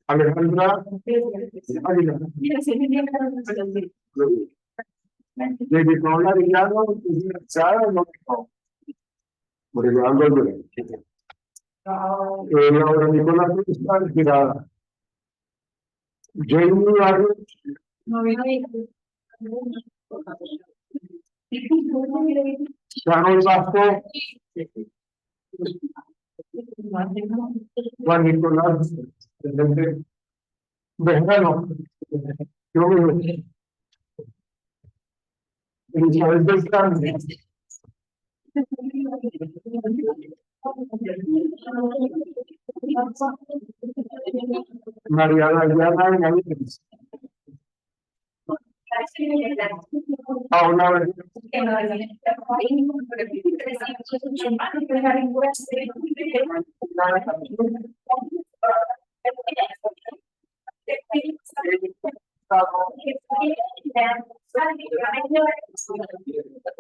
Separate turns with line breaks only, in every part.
Alejandra Ávila. Desde con la Villano, Sara, no. Por el lado de Laura Nicolás está retirada. Jamie Barros. Carlos Vasco. Juan Nicolás Bejano, Elizabeth Beltrán, María Dayana Benavides, Paula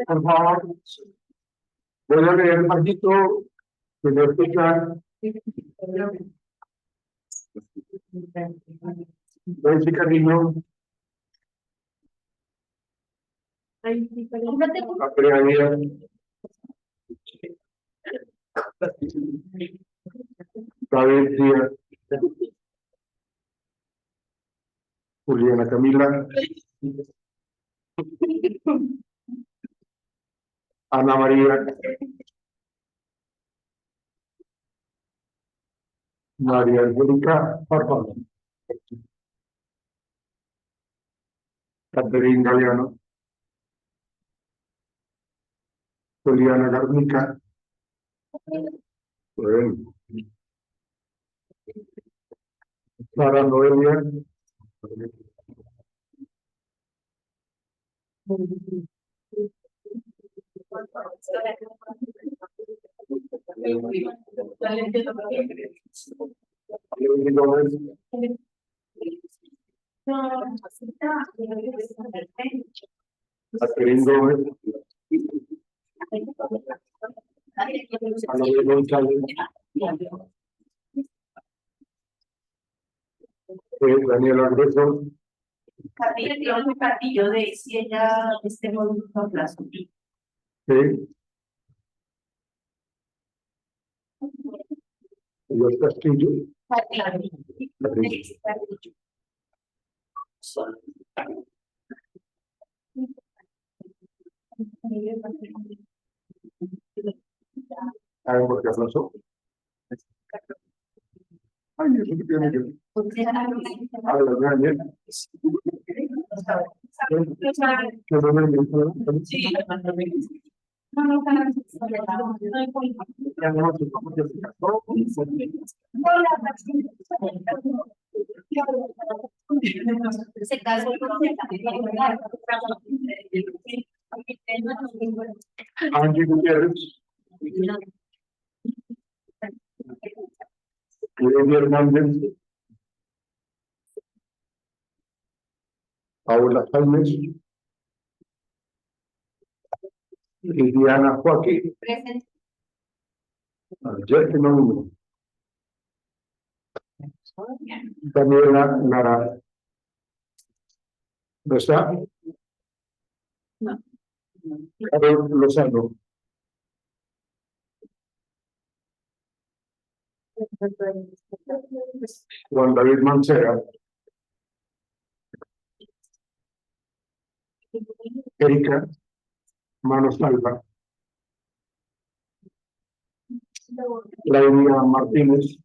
por favor, voy a leer un poquito que voy a explicar. Voy a explicar la creatividad. David Díaz, Juliana Camila, Ana María, María Angélica, por favor. Caterina Galeano, Juliana Garnica, Sara Noelia, Leonie Gómez, Catherine Gómez, Ana González, Daniela Grueso,
Castillo de si ella con plazo.
Los Castillo, por qué pasó. Ay, eso que tiene que
Se casó
Angie Gutiérrez, Lidia Hernández, Paula Jaimes, Liliana Joaquín, Jeff Número, Daniela Lara. ¿No está?
No.
Carlos Lozano. Juan David Mancera. Erika Manos Alba. Claudia Martínez.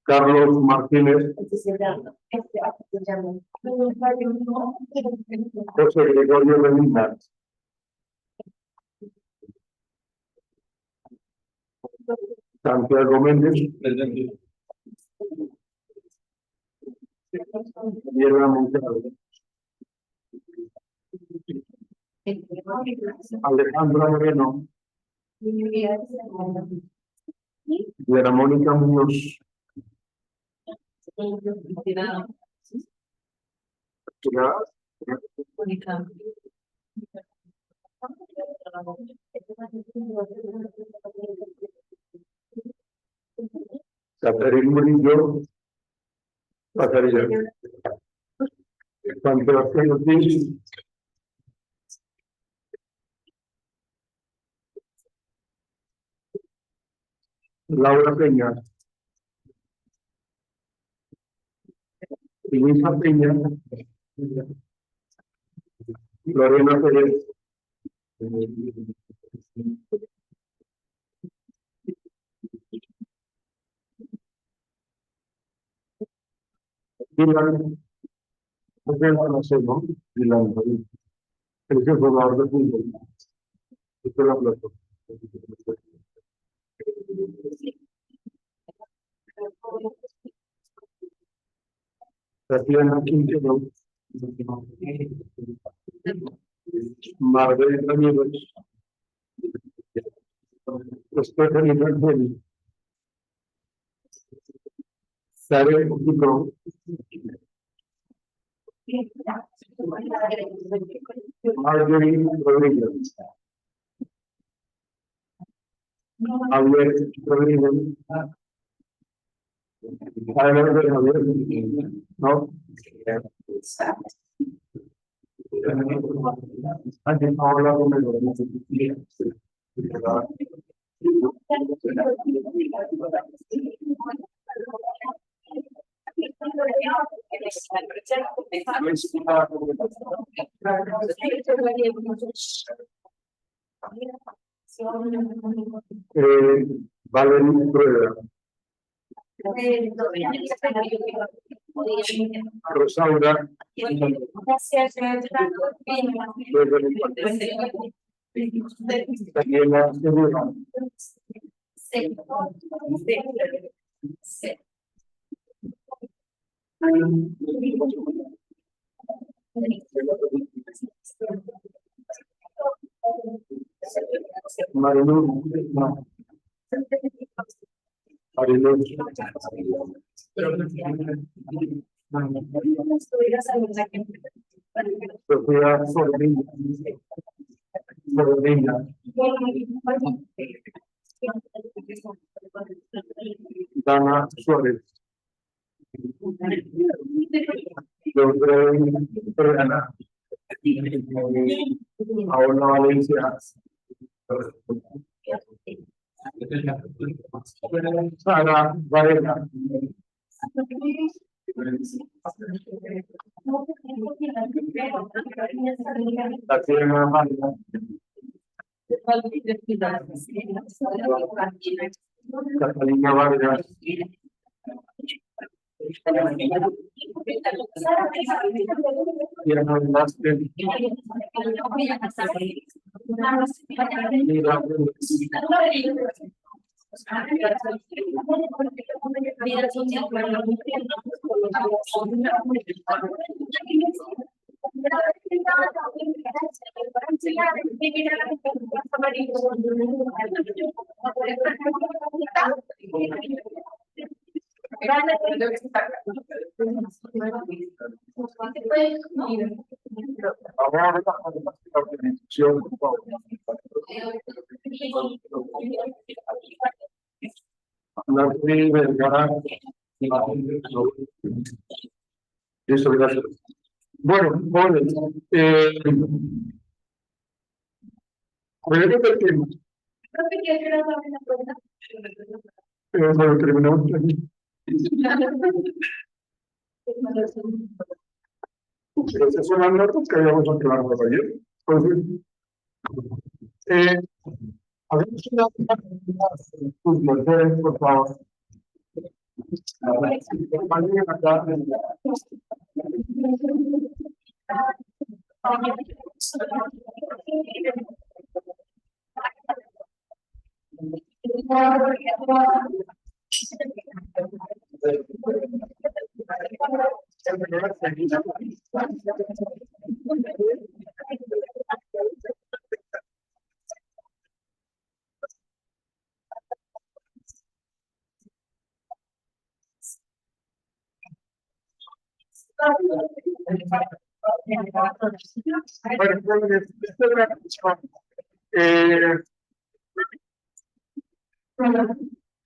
Carlos Martínez. José Gregorio Medina. Santiago Méndez. Diana Montero. Alejandra Moreno. Diana Mónica Muñoz. Catherine Murillo. Pasaría. Juan Sebastián Ortiz. Laura Peña. Luisa Peña. Lorena Pérez. Dylan, no sé, ¿no? Dylan, creo que es jugador de fútbol. Esto es la plata. Tatiana Quintero, Marvel Ramírez, Stephanie Martel, Sara Kiko, Marjorie Rodríguez, Javier Rodríguez, Javier Rodríguez, ¿no? Alguien habla conmigo. Valeria Prueba, Rosaura, Daniela Segura, Marilu, no, Marilu, Sofía Sordina, Dana Suárez, Lorena, Paola Valencia, Sara Varela, Tatiana Manda, Catalina Vargas, Diana Vázquez, Mira, ahora la organización, por favor. Martín Vergara. Listo, gracias. Bueno, jóvenes, hablemos del tema. Bueno, terminamos aquí. Esas son las notas que habíamos aclarado ayer. Entonces, hagamos una pregunta, por favor.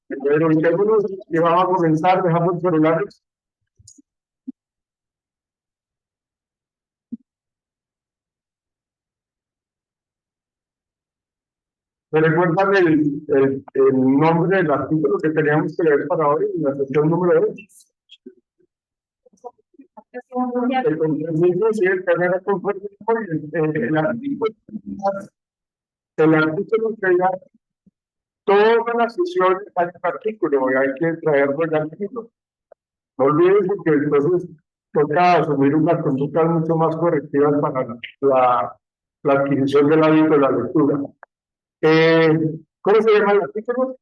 Pero intémonos que vamos a comenzar, dejamos celulares. ¿Me recuerdan el nombre del artículo que teníamos que leer para hoy en la sesión número 2? El compromiso y el tener conforme el artículo que ya todas las sesiones hay un artículo y hay que traerlo el artículo. No olvides que entonces toca asumir unas conductas mucho más correctivas para la adquisición del hábito de la lectura. ¿Cómo se llama el artículo?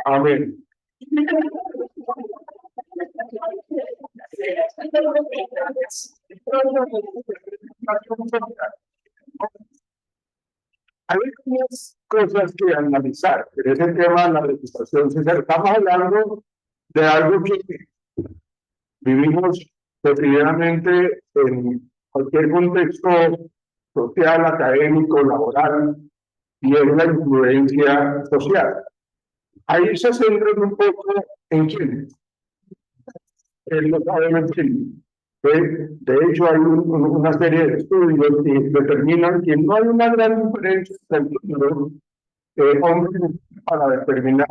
Amén. Hay algunas cosas que analizar en ese tema de la reputación. Si estamos hablando de algo que vivimos cotidianamente en cualquier contexto social, académico, laboral, y es la influencia social. Ahí se centran un poco en quién. Él no sabe en quién. De hecho, hay una serie de estudios que determinan que no hay una gran diferencia entre hombres para determinar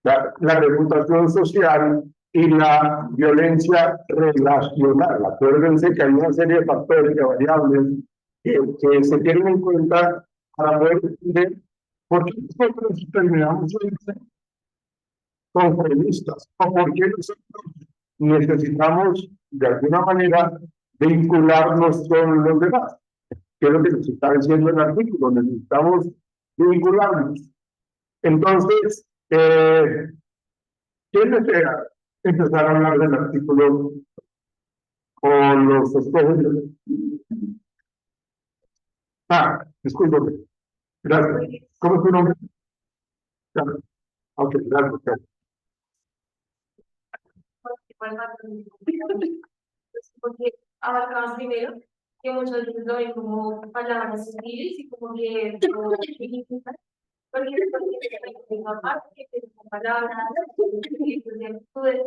la reputación social y la violencia relacional. Acuérdense que hay una serie de factores, de variables que se tienen en cuenta para poder entender por qué nosotros terminamos siendo conformistas o por qué nosotros necesitamos de alguna manera vincularnos con los demás. Que es lo que nos está diciendo el artículo, necesitamos vincularnos. Entonces, ¿quién desea empezar a hablar del artículo o los escoges? Discúlpame. Gracias. ¿Cómo es tu nombre? Ok, gracias.
Porque abarcamos primero que muchos veces lo ven como palabras sutiles y como que porque tengo parte que tengo palabras, para pues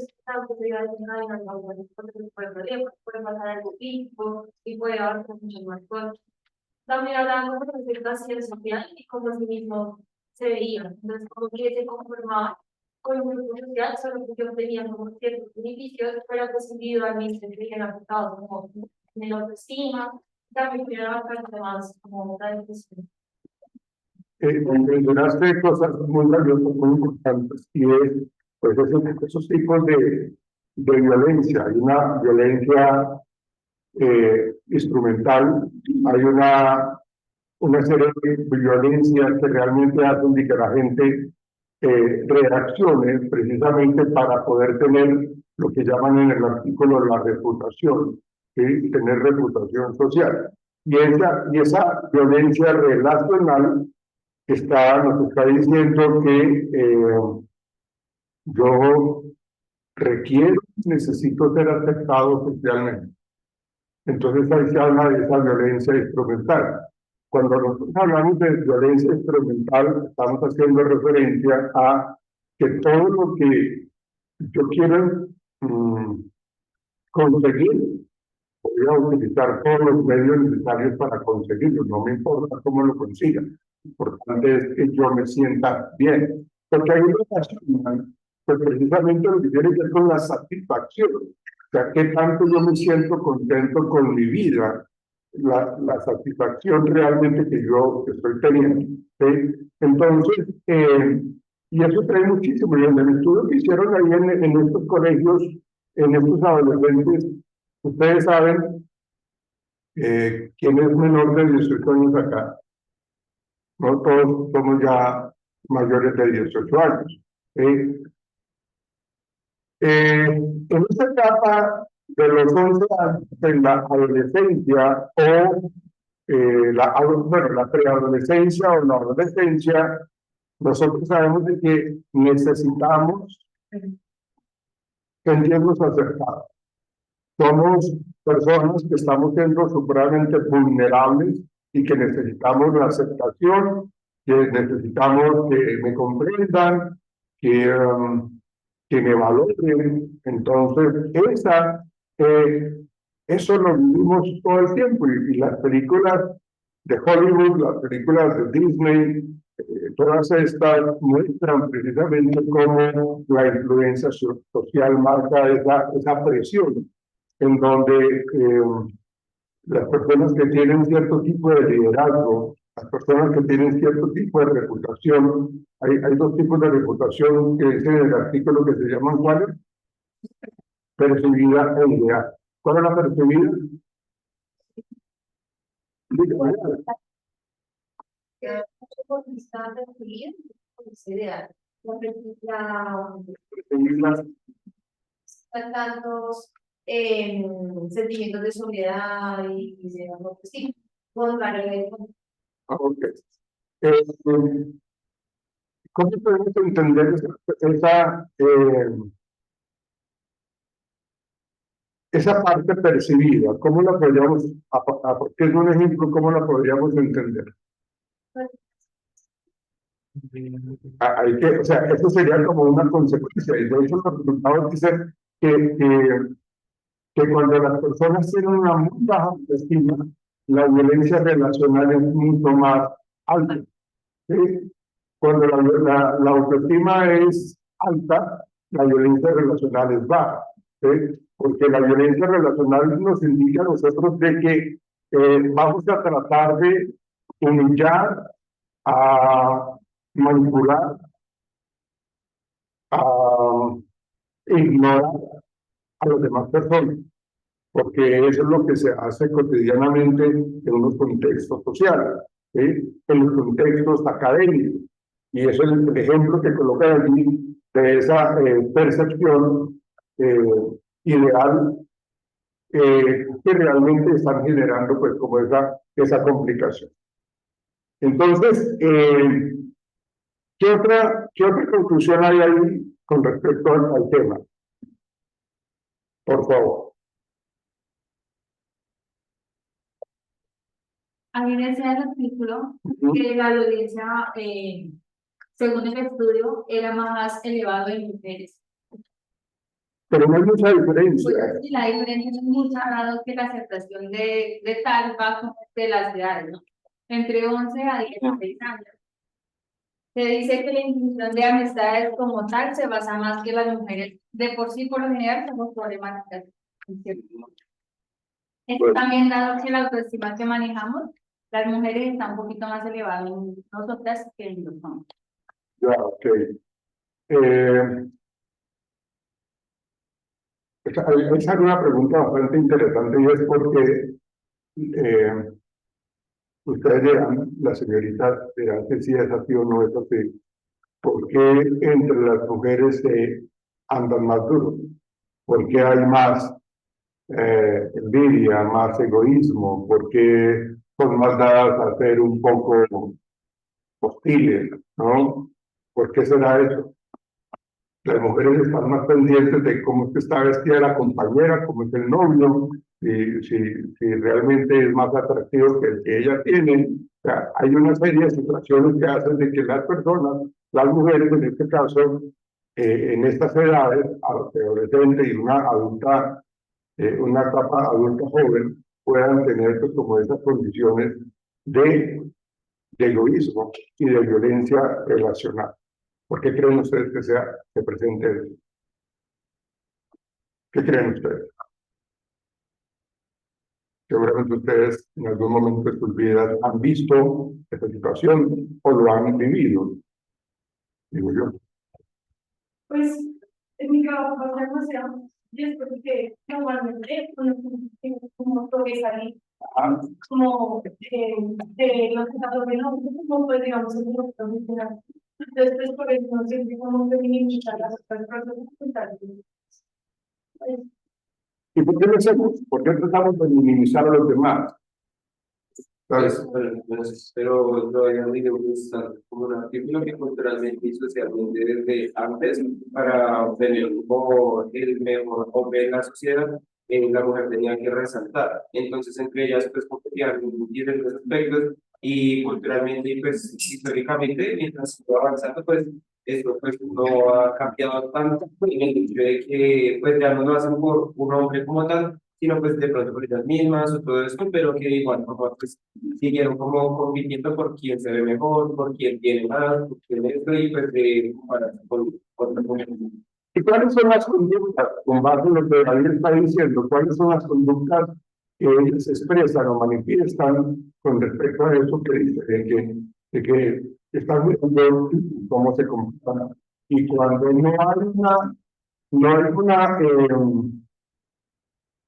estamos porque puede problemas, puede pasar algo físico y puede abarcar muchas más cosas. También hablamos de aceptación social y cómo sí mismo se veía. Entonces, como que se conformaba con un grupo social solo porque obtenían como ciertos beneficios, pero pues individualmente se veían afectados como en la autoestima, también era bastante más como la depresión.
Mencionaste cosas muy valiosas, muy importantes, y es pues esos tipos de violencia. Hay una violencia instrumental, hay una serie de violencias que realmente hacen que la gente reaccione precisamente para poder tener lo que llaman en el artículo la reputación, ¿sí? Tener reputación social. Y esa violencia relacional nos está diciendo que yo necesito ser aceptado socialmente. Entonces ahí se habla de esa violencia instrumental. Cuando nosotros hablamos de violencia instrumental, estamos haciendo referencia a que todo lo que yo quiero conseguir, voy a utilizar todos los medios necesarios para conseguirlo, no me importa cómo lo consiga. Lo importante es que yo me sienta bien, porque hay una relación, pues precisamente lo que tiene que ver con la satisfacción, o sea, qué tanto yo me siento contento con mi vida, la satisfacción realmente que yo estoy teniendo, ¿sí? Entonces, y eso trae muchísimo, y en el estudio que hicieron ahí en estos colegios, en estos adolescentes, ustedes saben quién es menor de 18 años acá. No todos somos ya mayores de 18 años. En esta etapa de los 11 años, en la adolescencia o la preadolescencia o la adolescencia, nosotros sabemos de que necesitamos sentirnos acercados. Somos personas que estamos siendo supremamente vulnerables y que necesitamos la aceptación, que necesitamos que me comprendan, que me valoren. Entonces, eso lo vivimos todo el tiempo y las películas de Hollywood, las películas de Disney, todas estas muestran precisamente cómo la influencia social marca esa presión en donde las personas que tienen cierto tipo de liderazgo las personas que tienen cierto tipo de reputación, hay dos tipos de reputación que dice en el artículo que se llaman ¿cuáles? Percibida e ideal. ¿Cuál es la percibida? Percibirla.
Tantos sentimientos de soledad y de autoestima.
Ok. ¿Cómo podemos entender esa parte percibida? ¿Cómo la podríamos, a partir de un ejemplo, cómo la podríamos entender? Hay que, o sea, eso sería como una consecuencia, y de hecho los resultados dicen que cuando las personas tienen una muy baja autoestima, la violencia relacional es mucho más alta. ¿Sí? Cuando la autoestima es alta, la violencia relacional es baja. ¿Sí? Porque la violencia relacional nos indica a nosotros de que vamos a tratar de humillar, a manipular, a ignorar a las demás personas, porque eso es lo que se hace cotidianamente en unos contextos sociales, ¿sí? En los contextos académicos. Y eso es el ejemplo que coloca allí de esa percepción ideal que realmente están generando pues como esa complicación. Entonces, ¿qué otra conclusión hay ahí con respecto al tema? Por favor.
Ahí decía el artículo que la violencia, según el estudio, era más elevado en mujeres.
Pero no hay mucha diferencia.
Pues, y la diferencia es mucha, dado que la aceptación de tal va de las edades, ¿no? Entre 11 a 16 años. Se dice que la inclusión de amistades como tal se basa más que las mujeres. De por sí, por lo general, somos problemáticas. Es también dado que la autoestima que manejamos, las mujeres están un poquito más elevadas en nosotras que en los hombres.
Ya, ok. Esa es una pregunta bastante interesante y es porque ustedes dirán, la señorita dirá que sí es así o no es así. ¿Por qué entre las mujeres se andan más duro? ¿Por qué hay más envidia, más egoísmo? ¿Por qué son más dadas a ser un poco hostiles, ¿no? ¿Por qué será eso? Las mujeres están más pendientes de cómo es que está vestida la compañera, cómo es el novio, si realmente es más atractivo que el que ella tiene. O sea, hay una serie de situaciones que hacen de que las personas, las mujeres en este caso, en estas edades, adolescente y una adulta, una etapa adulta joven, puedan tener pues, como esas condiciones de egoísmo y de violencia relacional. ¿Por qué creen ustedes que se presente eso? ¿Qué creen ustedes? Seguramente ustedes en algún momento de sus vidas han visto esta situación o lo han vivido, digo yo.
Pues en mi trabajo pasa demasiado. Y es porque normalmente como sobresalir, como de los que están dominando, como pues digamos en los profesionales. Entonces, por eso no siempre como feminizar las otras personas.
¿Y por qué lo hacemos? ¿Por qué tratamos de minimizar a los demás? ¿Sabes?
Pero todavía no digamos estar como un artículo que culturalmente y socialmente desde antes para obtener como el mejor hombre en la sociedad, la mujer tenía que resaltar. Entonces entre ellas pues competían en diferentes aspectos y culturalmente y pues históricamente mientras va avanzando pues esto pues no ha cambiado tanto en el hecho de que pues ya no lo hacen por un hombre como tal, sino pues de pronto por ellas mismas o todo esto, pero que de igual forma pues siguieron como compitiendo por quién se ve mejor, por quién tiene más, por quién esto y pues de compararse con otras mujeres.
¿Y cuáles son las conductas, con base en lo que David está diciendo, cuáles son las conductas que ellos expresan o manifiestan con respecto a eso que dice, de que están viendo cómo se comportan. Y cuando no hay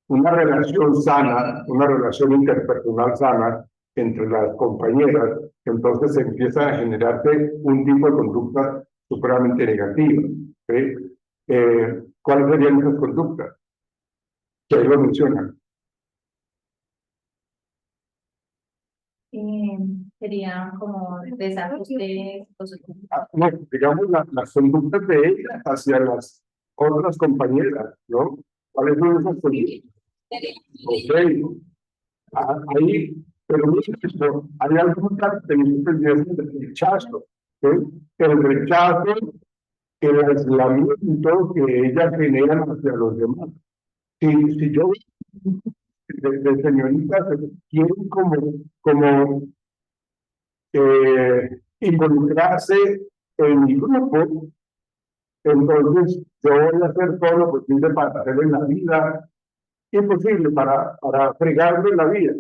una relación sana, una relación interpersonal sana entre las compañeras, entonces se empieza a generarse un tipo de conducta supremamente negativa. ¿Sí? ¿Cuáles serían esas conductas? Que ahí lo mencionan.
Serían como desajustes,
No, digamos las conductas de ella hacia las otras compañeras, ¿no? ¿Cuáles son esas conductas? Ok, ahí, pero mira esto, hay algunas características de rechazo, ¿sí? El rechazo, el aislamiento que ellas generan hacia los demás. Si yo de señoritas quieren como involucrarse en mi grupo, entonces yo voy a hacer todo lo posible para hacer en la vida imposible, para fregarle la vida.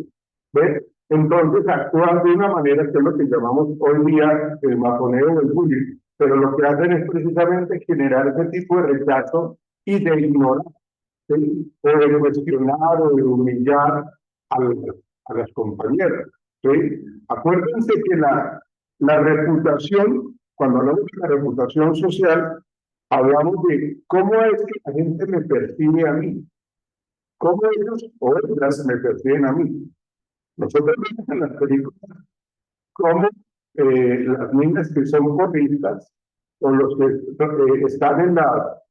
¿Ves? Entonces actúan de una manera que es lo que llamamos hoy día el matoneo o el bullying, pero lo que hacen es precisamente generar ese tipo de rechazo y de ignorar, ¿sí? O de cuestionar o de humillar a las compañeras. ¿Sí? Acuérdense que la reputación, cuando hablamos de la reputación social, hablamos de cómo es que la gente me percibe a mí, cómo ellos o ellas me perciben a mí. Nosotros vemos en las películas cómo las niñas que son porristas o los que están en las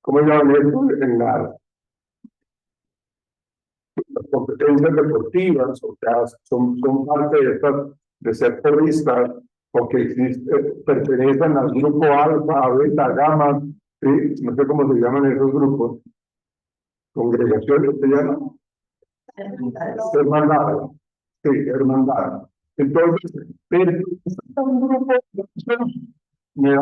¿cómo llaman eso? En las competencias deportivas, o sea, son parte de estas, de ser porristas, porque pertenecen al grupo alfa, beta, gamma, ¿sí? No sé cómo se llaman esos grupos, congregaciones se llaman, hermandad, sí, hermandad. Entonces, un grupo de personas me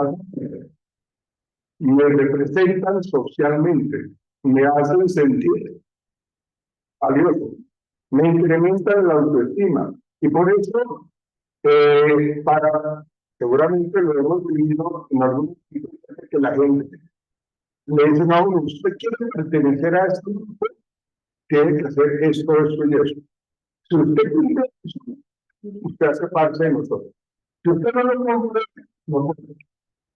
representan socialmente, me hacen sentir valioso, me incrementan la autoestima. Y por eso, seguramente lo hemos vivido en algunos sitios, que la gente le dice a uno, usted quiere pertenecer a este grupo, tiene que hacer esto y eso. Si usted cumple eso, usted hace parte de nosotros. Si usted no lo cumple, no.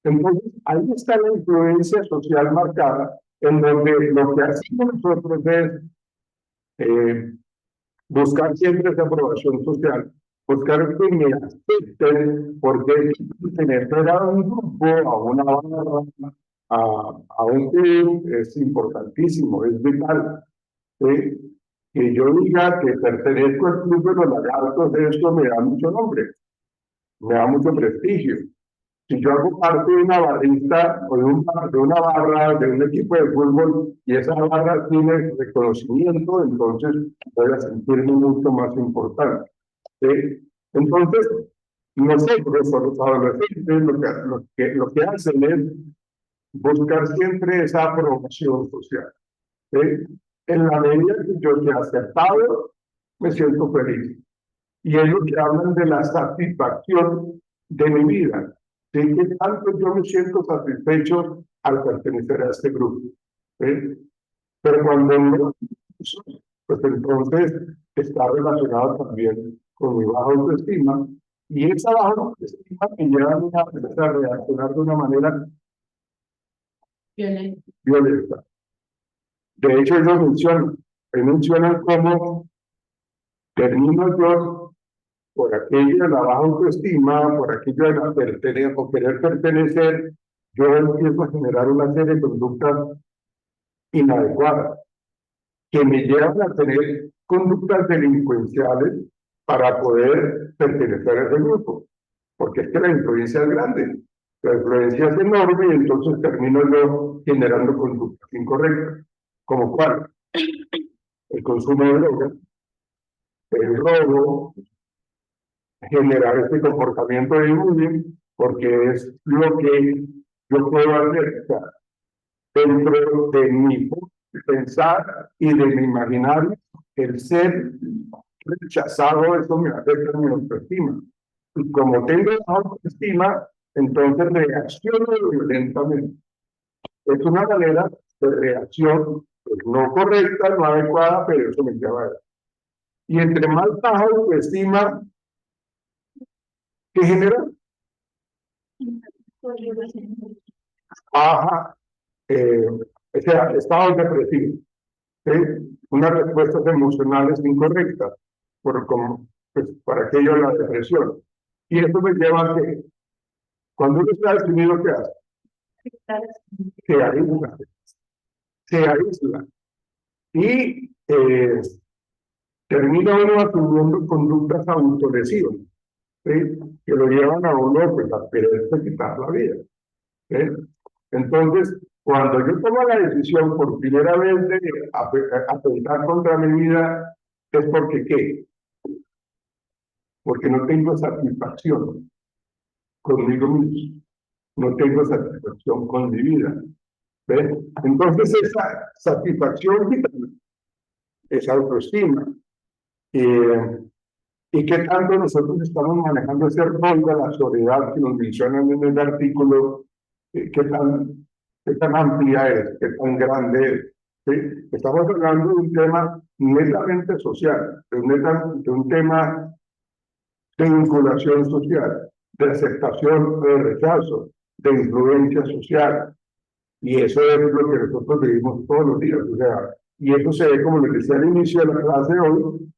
Entonces, ahí está la influencia social marcada, en donde lo que hacemos nosotros es buscar siempre esa aprobación social, buscar que me acepten, porque pertenecer a un grupo, a una barra, a un club es importantísimo, es vital. ¿Sí? Que yo diga que pertenezco al club de los lagartos, eso me da mucho nombre, me da mucho prestigio. Si yo hago parte de una barrista o de una barra, de un equipo de fútbol, y esa barra tiene reconocimiento, entonces voy a sentirme mucho más importante. ¿Sí? Entonces, no sé, por eso los adolescentes lo que hacen es buscar siempre esa aprobación social. ¿Sí? En la medida que yo sea aceptado, me siento feliz. Y ellos que hablan de la satisfacción de mi vida, de que tanto yo me siento satisfecho al pertenecer a este grupo. ¿Sí? Pero cuando no, pues entonces está relacionado también con mi baja autoestima, y esa baja autoestima me lleva a reaccionar de una manera violenta. De hecho, ellos mencionan cómo termino yo por aquello de la baja autoestima, por aquello de la pertenecer o querer pertenecer, yo empiezo a generar una serie de conductas inadecuadas que me llevan a tener conductas delincuenciales para poder pertenecer a ese grupo, porque es que la influencia es grande, la influencia es enorme y entonces termino yo generando conductas incorrectas, como cuál, el consumo de drogas, el robo, generar este comportamiento de bullying, porque es lo que yo puedo hacer, o sea, dentro de mi pensar y de mi imaginario, el ser rechazado, eso me afecta mi autoestima. Y como tengo autoestima, entonces reacciono violentamente. Es una manera de reacción pues, no correcta, no adecuada, pero eso me lleva a eso. Y entre más baja autoestima, ¿qué genera? Baja, o sea, estados depresivos. ¿Sí? Unas respuestas emocionales incorrectas pues, para aquello de la depresión. Y eso me lleva a que cuando uno está deprimido, ¿qué hace? Se aísla. Y termina uno asumiendo conductas autolesivas, ¿sí? Que lo llevan a uno pues, a quererse quitar la vida. ¿Sí? Entonces, cuando yo tomo la decisión por primera vez de atentar contra mi vida, es porque ¿qué? Porque no tengo satisfacción conmigo mismo, no tengo satisfacción con mi vida. ¿Ves? Entonces, esa satisfacción es autoestima. ¿Y qué tanto nosotros estamos manejando ese rol de la soledad que nos mencionan en el artículo? ¿Qué tan amplia es? ¿Qué tan grande es? ¿Sí? Estamos hablando de un tema netamente social, de un tema de vinculación social, de aceptación o de rechazo, de influencia social. Y eso es lo que nosotros vivimos todos los días. O sea, y eso se ve, como les decía al inicio de la clase hoy,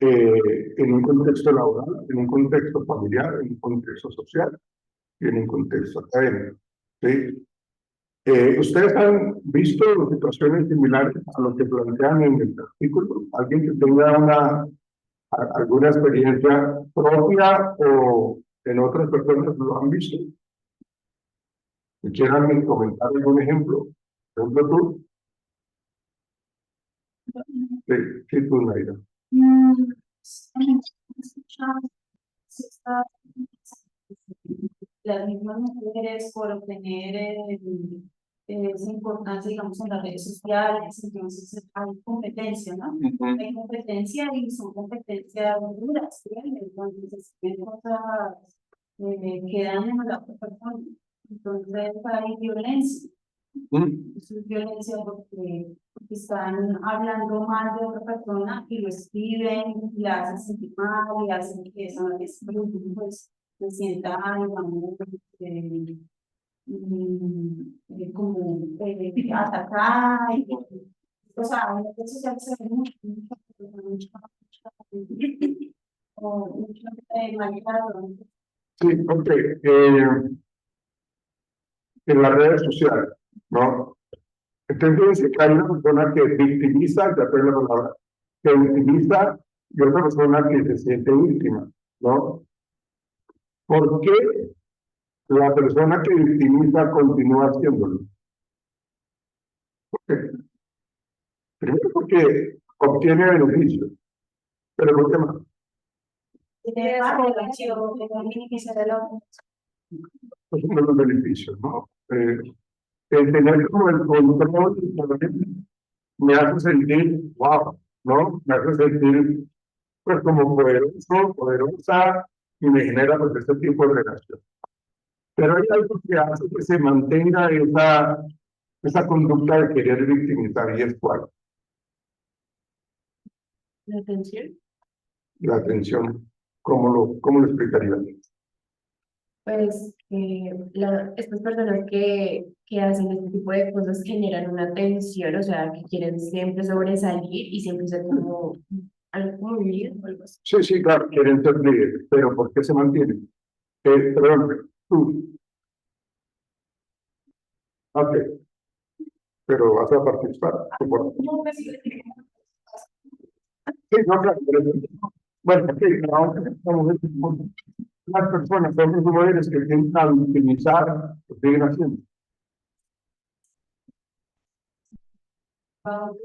en un contexto laboral, en un contexto familiar, en un contexto social y en un contexto académico. ¿Sí? ¿Ustedes han visto situaciones similares a lo que plantean en el artículo? ¿Alguien que tenga alguna experiencia propia o en otras personas lo han visto? ¿Me quieran comentar algún ejemplo? Por ejemplo, tú. Sí, sí, tú, Naira.
Las mismas mujeres por obtener esa importancia, digamos, en las redes sociales, entonces hay competencia, ¿no? Hay competencia y son competencias duras, ¿sí? Entonces, hay cosas que dañan a la otra persona. Entonces, hay violencia. Eso es violencia porque están hablando mal de otra persona y lo escriben, y la hacen sentir mal, y hacen que esa pues, se sienta, digamos, como atacada, o sea, eso se hace mucho, maltrato.
Sí, ok. En las redes sociales, ¿no? Entonces, hay una persona que victimiza, de acuerdo a la palabra, que victimiza y otra persona que se siente víctima, ¿no? ¿Por qué la persona que victimiza continúa haciéndolo? ¿Por qué? Primero porque obtiene beneficios, pero ¿por qué más? Pues uno de los beneficios, ¿no? El tener como el control me hace sentir, wow, ¿no? Me hace sentir pues como poderoso, poderosa, y me genera pues este tipo de relación. Pero hay algo que hace que se mantenga esa conducta de querer victimizar, y es cuál,
La atención.
la atención. ¿Cómo lo explicaría?
Pues estas personas que hacen este tipo de cosas generan una tensión, o sea, que quieren siempre sobresalir y siempre ser como algo como un líder o algo así.
Sí, sí, claro, quieren ser líderes, pero ¿por qué se mantienen? Perdón, tú. Ok, pero vas a participar. Sí, no, claro, bueno, sí, ahora estamos las personas, hombres y mujeres que intentan victimizar, lo siguen haciendo.
Vamos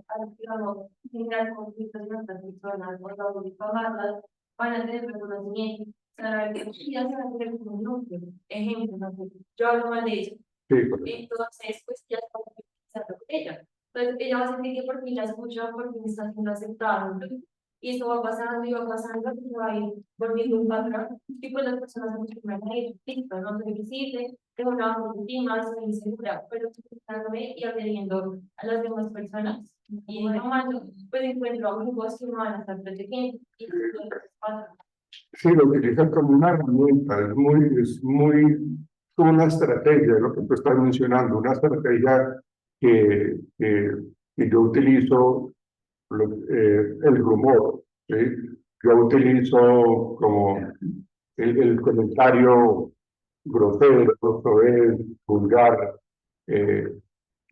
a digamos, generar conflictos en otras personas, por favor, informarlas, van a tener reconocimiento, saber que ya se van a tener como un núcleo. Ejemplo, no sé, yo hablo mal de ella,
Sí, pues,
entonces, pues ya estamos pensando con ella. Entonces ella va a sentir que por fin la escucha, por fin está siendo aceptada. Y eso va pasando y va pasando, y se va a ir volviendo un patrón. Y pues las personas se acostumbran a ir, listo, no se visite, tengo una autoestima, estoy insegura, pero estoy escuchándome y atendiendo a las demás personas. Y normal, pues encuentro amigos que me van a estar protegiendo. Y eso pasa.
Sí, lo utilizan como una herramienta, es como una estrategia, lo que tú estás mencionando, una estrategia que yo utilizo, el rumor, ¿sí? Yo utilizo como el comentario grosero, soez, vulgar, eh,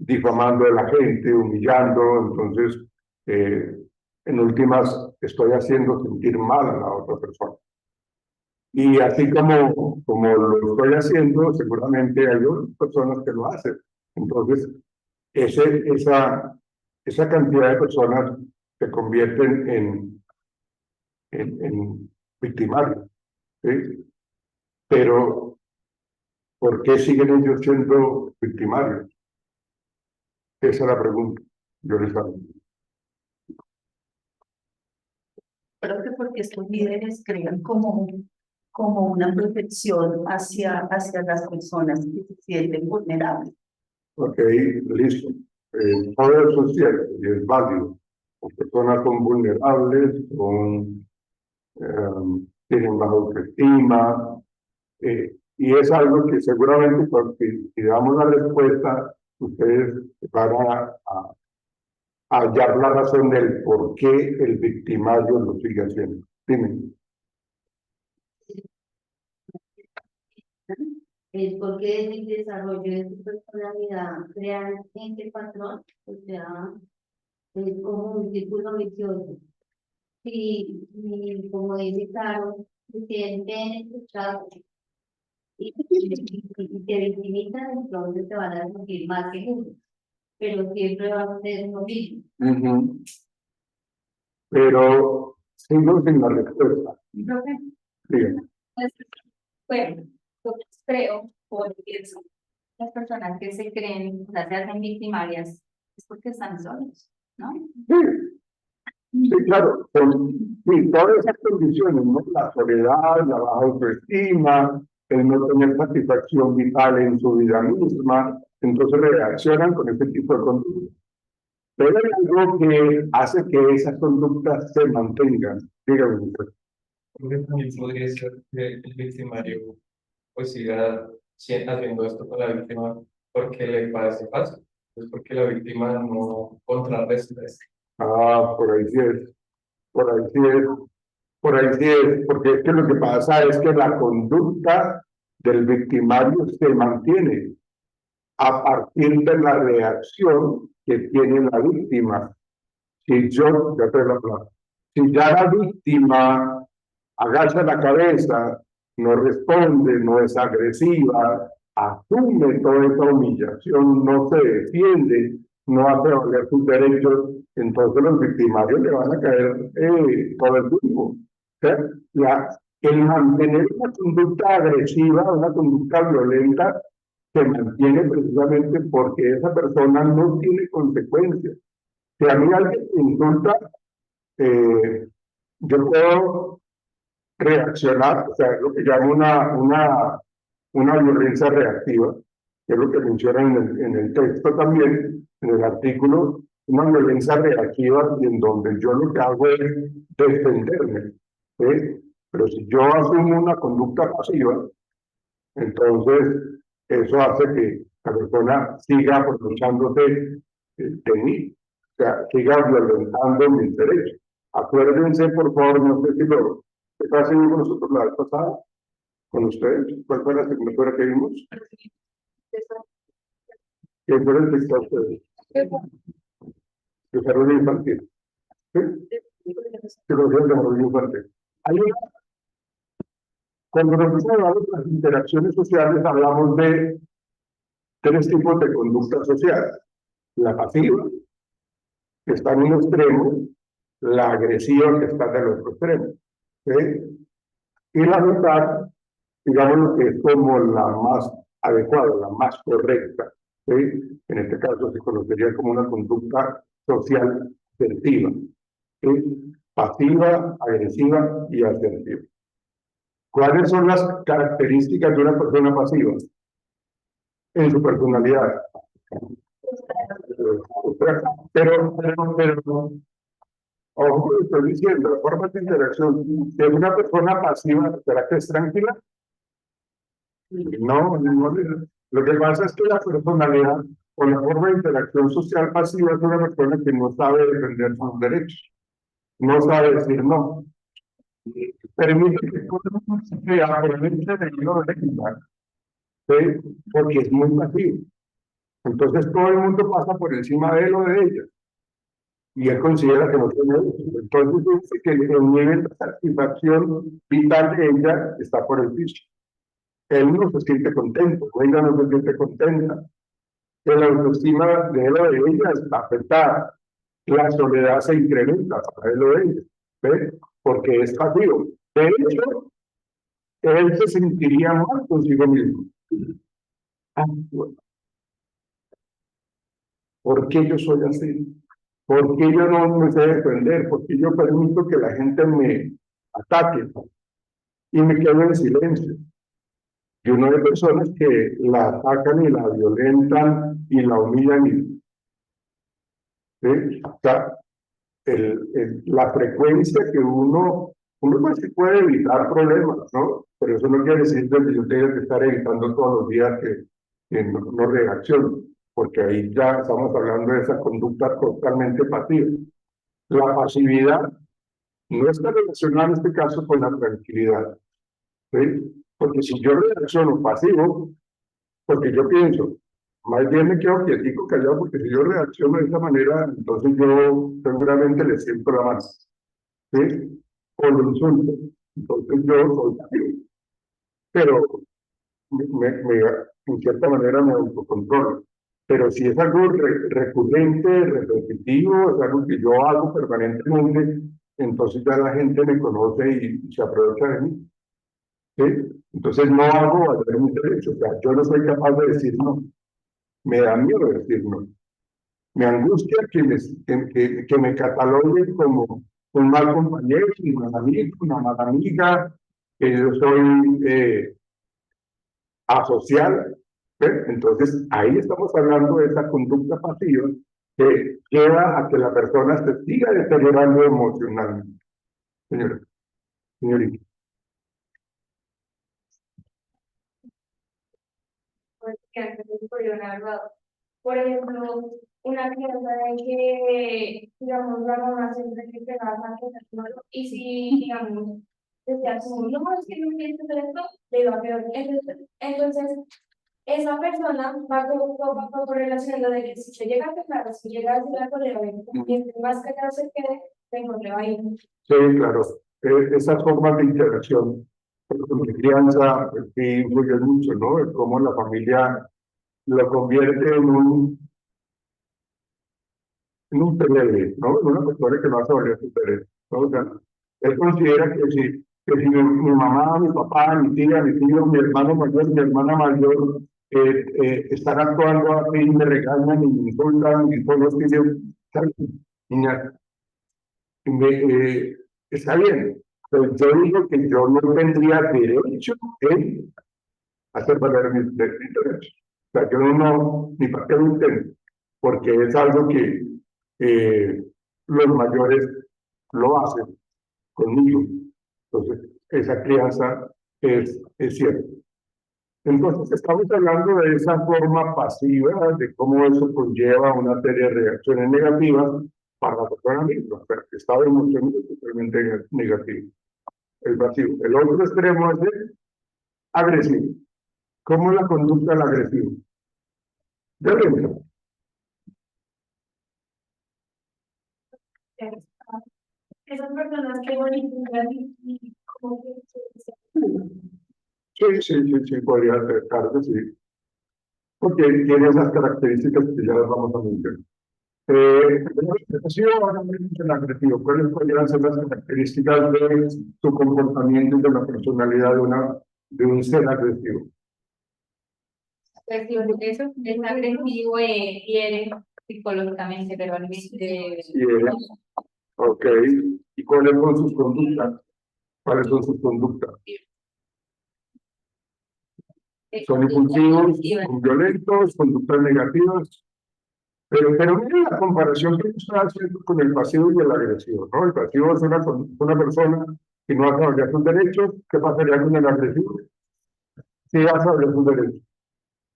difamando a la gente, humillando, entonces, en últimas, estoy haciendo sentir mal a la otra persona. Y así como lo estoy haciendo, seguramente hay otras personas que lo hacen. Entonces, esa cantidad de personas se convierten en victimarios, ¿sí? Pero, ¿por qué siguen ellos siendo victimarios? Esa es la pregunta. Yo les hago.
Creo que porque estos líderes crean como una protección hacia las personas que se sienten vulnerables.
Ok, listo. Todo eso es cierto y es válido. Las personas son vulnerables, tienen baja autoestima, y es algo que seguramente, porque si damos la respuesta, ustedes van a hallar la razón del por qué el victimario lo sigue haciendo. Dime.
Es porque el desarrollo de su personalidad crea este patrón, o sea, es como un círculo vicioso. Y como dice Caro, se sienten escuchados y te victimizan, entonces te van a sentir más que ellos, pero siempre van a ser lo mismo.
Ujú. Pero sigo sin la respuesta.
Profe,
Dígame.
bueno, yo creo, porque son las personas que se creen, o sea, se hacen victimarias, es porque están solos, ¿no?
Sí, claro, sí, todas esas condiciones, ¿no? La soledad, la baja autoestima, el no tener satisfacción vital en su vida misma, entonces reaccionan con ese tipo de conductas. Pero hay algo que hace que esas conductas se mantengan. Dígame usted.
Porque también podría ser que el victimario pues siga haciendo esto con la víctima porque le parece fácil, es porque la víctima no contrarresta esto.
Ah, por ahí sí es, por ahí sí es, por ahí sí es, porque es que lo que pasa es que la conducta del victimario se mantiene a partir de la reacción que tiene la víctima. Si yo, ya te lo hablo, si ya la víctima agacha la cabeza, no responde, no es agresiva, asume toda esa humillación, no se defiende, no hace valer sus derechos, entonces los victimarios le van a caer todo el tiempo. O sea, el mantener una conducta agresiva, una conducta violenta, se mantiene precisamente porque esa persona no tiene consecuencias. Si a mí alguien me insulta, yo puedo reaccionar, o sea, es lo que llamo una violencia reactiva, que es lo que menciona en el texto también, en el artículo, una violencia reactiva y en donde yo lo que hago es defenderme, ¿sí? Pero si yo asumo una conducta pasiva, entonces eso hace que la persona siga aprovechándose de mí, o sea, siga violentando mis derechos. Acuérdense, por favor, no sé si lo está haciendo con nosotros la vez pasada, con ustedes. ¿Cuál fue la asignatura que vimos? ¿Qué fue el texto de ustedes? Desarrollo infantil. ¿Sí? Psicología del desarrollo infantil. Cuando nosotros hablamos de las interacciones sociales, hablamos de tres tipos de conducta social. La pasiva, que está en un extremo, la agresiva, que está del otro extremo. ¿Sí? Y la mitad, digamos que es como la más adecuada, la más correcta, ¿sí? En este caso se conocería como una conducta social asertiva, ¿sí? Pasiva, agresiva y asertiva. ¿Cuáles son las características de una persona pasiva? En su personalidad. Pero, ojo, estoy diciendo, la forma de interacción de una persona pasiva, ¿será que es tranquila? No, lo que pasa es que la personalidad o la forma de interacción social pasiva es una persona que no sabe defender sus derechos, no sabe decir no. Permite que todo el mundo se aproveche de lo de ella, ¿sí? Porque es muy pasivo. Entonces todo el mundo pasa por encima de él o de ella. Y él considera que no tiene derecho. Entonces dice que el nivel de satisfacción vital de ella está por el piso. Él no se siente contento, o ella no se siente contenta. La autoestima de él o de ella está afectada. La soledad se incrementa para él o ella, ¿ves? Porque es pasivo. De hecho, él se sentiría mal consigo mismo. Ah, bueno, ¿por qué yo soy así? ¿Por qué yo no me sé defender? ¿Por qué yo permito que la gente me ataque y me quedo en silencio? Y uno de personas que la atacan y la violentan y la humillan. ¿Sí? O sea, la frecuencia que uno pues sí puede evitar problemas, ¿no? Pero eso no quiere decir que yo tenga que estar evitando todos los días que no reacciono, porque ahí ya estamos hablando de esa conducta totalmente pasiva. La pasividad no está relacionada en este caso con la tranquilidad, ¿sí? Porque si yo reacciono pasivo, porque yo pienso, más bien me quedo quietico, callado, porque si yo reacciono de esa manera, entonces yo seguramente le siento la mano, ¿sí? O lo insulto. Entonces yo soy pasivo. Pero en cierta manera me autocontrolo. Pero si es algo recurrente, repetitivo, es algo que yo hago permanentemente, entonces ya la gente me conoce y se aprovecha de mí, ¿sí? Entonces no hago valer mis derechos. O sea, yo no soy capaz de decir no. Me da miedo decir no. Me angustia que me cataloguen como un mal compañero, un mal amigo, una mala amiga, que yo soy asocial. ¿Ves? Entonces, ahí estamos hablando de esa conducta pasiva que lleva a que la persona se siga deteriorando emocionalmente. Señora, señorita.
Por ejemplo, una crianza de que, digamos, la mamá siempre que te va a hacer malo, y si, digamos, desde hace un no, es que no quieres hacer esto, le va a peor. Entonces, esa persona va poco a poco relacionando de que si se llega a quedar, si llega a decir algo, le va a ir, mientras más callado se quede, mejor le va a ir.
Sí, claro. Esas formas de interacción con la crianza sí influyen mucho, ¿no? El cómo la familia lo convierte en un pelele, ¿no? En una persona que no hace valer sus derechos, ¿no? O sea, él considera que si mi mamá, mi papá, mi tía, mi tío, mi hermano mayor, mi hermana mayor están actuando así, me regañan y me insultan y todos los que yo, niña, está bien, pero yo digo que yo no tendría derecho en hacer valer mis derechos. O sea, yo no, ni para qué lo intento, porque es algo que los mayores lo hacen conmigo. Entonces, esa crianza es cierta. Entonces, estamos hablando de esa forma pasiva, de cómo eso conlleva una serie de reacciones negativas para la persona misma, pero que estado emocional totalmente negativo, el pasivo. El otro extremo es el agresivo. ¿Cómo es la conducta del agresivo? Violenta.
Esas personas que manipulan y como que
Sí, podría ser, claro que sí, porque tiene esas características que ya las vamos a mencionar. El agresivo, ¿cuáles podrían ser las características de su comportamiento y de la personalidad de un ser agresivo?
Pues sí, eso es agresivo y hiere psicológicamente, verbalmente.
Y ok, ¿y cuáles son sus conductas? ¿Cuáles son sus conductas? Son impulsivos, son violentos, conductas negativas. Pero miren la comparación que está haciendo con el pasivo y el agresivo, ¿no? El pasivo es una persona que no hace valer sus derechos. ¿Qué pasaría con el agresivo? Sí hace valer sus derechos.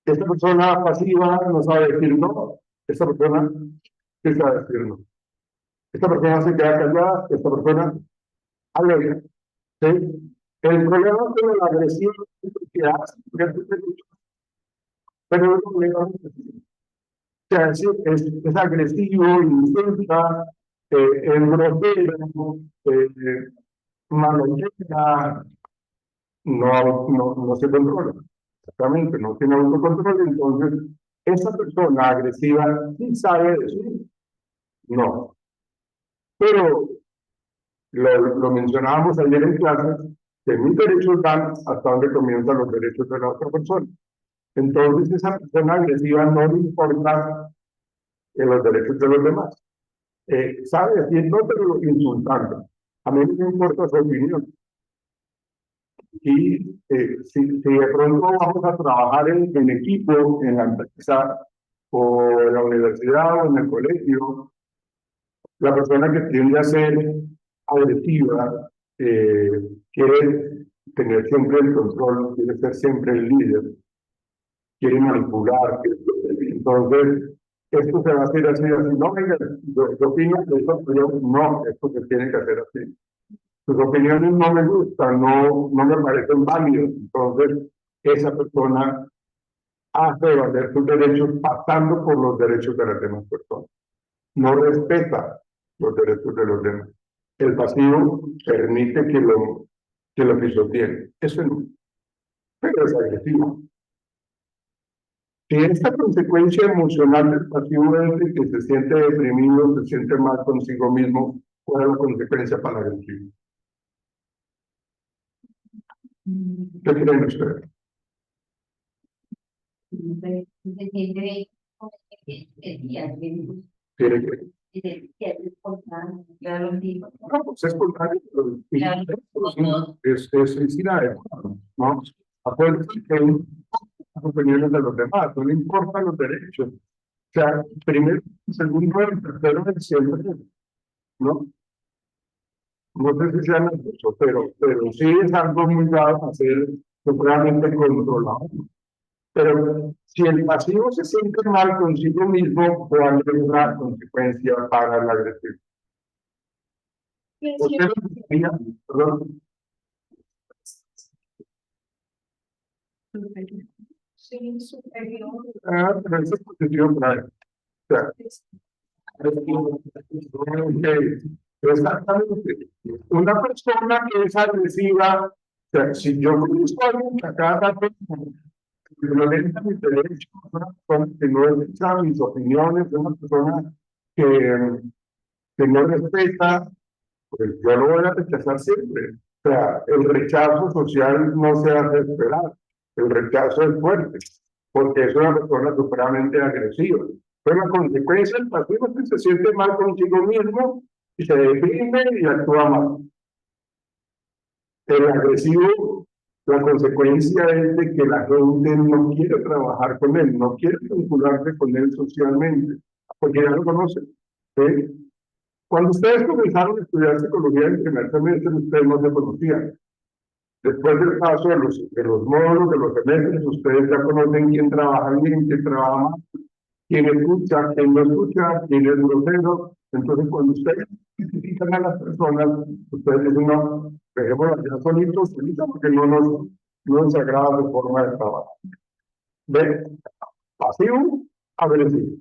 Esta persona pasiva no sabe decir no. Esta persona sí sabe decir no. Esta persona se queda callada. Esta persona alega. ¿Sí? El problema con el agresivo es que hace valer sus derechos, pero no lo niega. O sea, es agresivo, insulta, es grosero, malollega, no se controla. Exactamente, no tiene autocontrol. Entonces, esa persona agresiva sí sabe decir no. Pero lo mencionábamos ayer en clase, que mis derechos dan hasta donde comienzan los derechos de la otra persona. Entonces, esa persona agresiva no le importa los derechos de los demás. Sabe decir no, pero insultando. A mí no me importa su opinión. Y si de pronto vamos a trabajar en equipo, en la empresa, o en la universidad, o en el colegio, la persona que tiende a ser agresiva quiere tener siempre el control, quiere ser siempre el líder, quiere manipular. Entonces, esto se va a hacer así, no, venga, yo opino de eso, pero no, esto se tiene que hacer así. Sus opiniones no me gustan, no me parecen válidas. Entonces, esa persona hace valer sus derechos pasando por los derechos de las demás personas. No respeta los derechos de los demás. El pasivo permite que lo pisoteen. Eso no. Pero es agresivo. Si esta consecuencia emocional del pasivo es de que se siente deprimido, se siente mal consigo mismo, ¿cuál es la consecuencia para el agresivo? ¿Qué creen ustedes? Tiene que no, pues es contrario, es inadecuado, ¿no? Acuérdense que las opiniones de los demás, no le importan los derechos. O sea, primero, segundo, el tercero, el siempre, ¿no? No sé si sean eso, pero sí es algo muy dado a ser realmente controlado. Pero si el pasivo se siente mal consigo mismo, ¿cuál es la consecuencia para el agresivo? ¿Usted perdón?
Sí, superior.
Pero esa es posición grave. O sea, exactamente. Una persona que es agresiva, o sea, si yo conozco a alguien que a cada rato violenta mis derechos, una persona que no escucha mis opiniones, una persona que no respeta, pues yo lo voy a rechazar siempre. O sea, el rechazo social no se hace esperar, el rechazo es fuerte, porque es una persona supremamente agresiva. Pero la consecuencia del pasivo es que se siente mal consigo mismo y se deprime y actúa mal. El agresivo, la consecuencia es de que la gente no quiere trabajar con él, no quiere vincularse con él socialmente, porque ya lo conocen. ¿Sí? Cuando ustedes comenzaron a estudiar psicología en primer semestre, ustedes no se conocían. Después del paso de los módulos, de los semestres, ustedes ya conocen quién trabaja bien, quién trabaja mal, quién escucha, quién no escucha, quién es grosero. Entonces, cuando ustedes identifican a las personas, ustedes dicen, no, dejémoslas ya solitos, porque no nos agrada su forma de trabajo. ¿Ve? Pasivo, agresivo.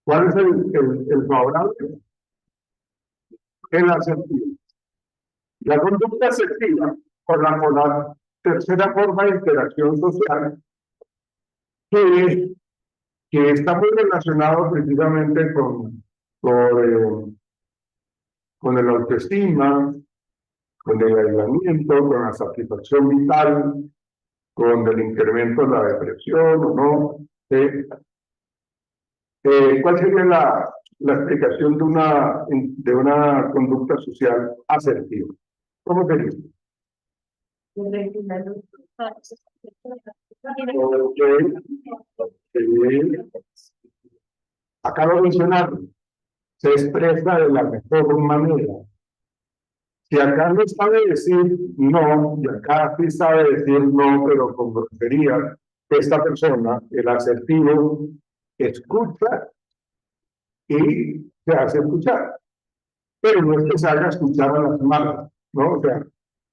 ¿Cuál es el favorable? El asertivo. La conducta asertiva, con la tercera forma de interacción social, que está muy relacionado precisamente con el autoestima, con el aislamiento, con la satisfacción vital, con el incremento de la depresión o no. ¿Cuál sería la explicación de una conducta social asertiva? ¿Cómo sería? Acabo de mencionarlo, se expresa de la mejor manera. Si acá no sabe decir no, y acá sí sabe decir no, pero con grosería, esta persona, el asertivo, escucha y se hace escuchar. Pero no es que se haga escuchar a las malas, ¿no? O sea,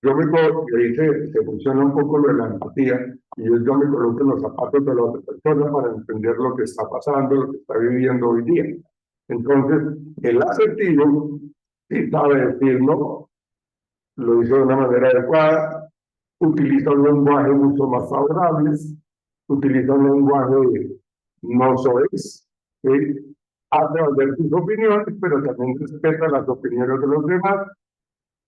yo me coloco, y ahí se funciona un poco lo de la empatía, y yo me coloco en los zapatos de la otra persona para entender lo que está pasando, lo que está viviendo hoy día. Entonces, el asertivo sí sabe decir no, lo dice de una manera adecuada, utiliza un lenguaje mucho más favorable, utiliza un lenguaje no soez, ¿sí? Hace valer sus opiniones, pero también respeta las opiniones de los demás,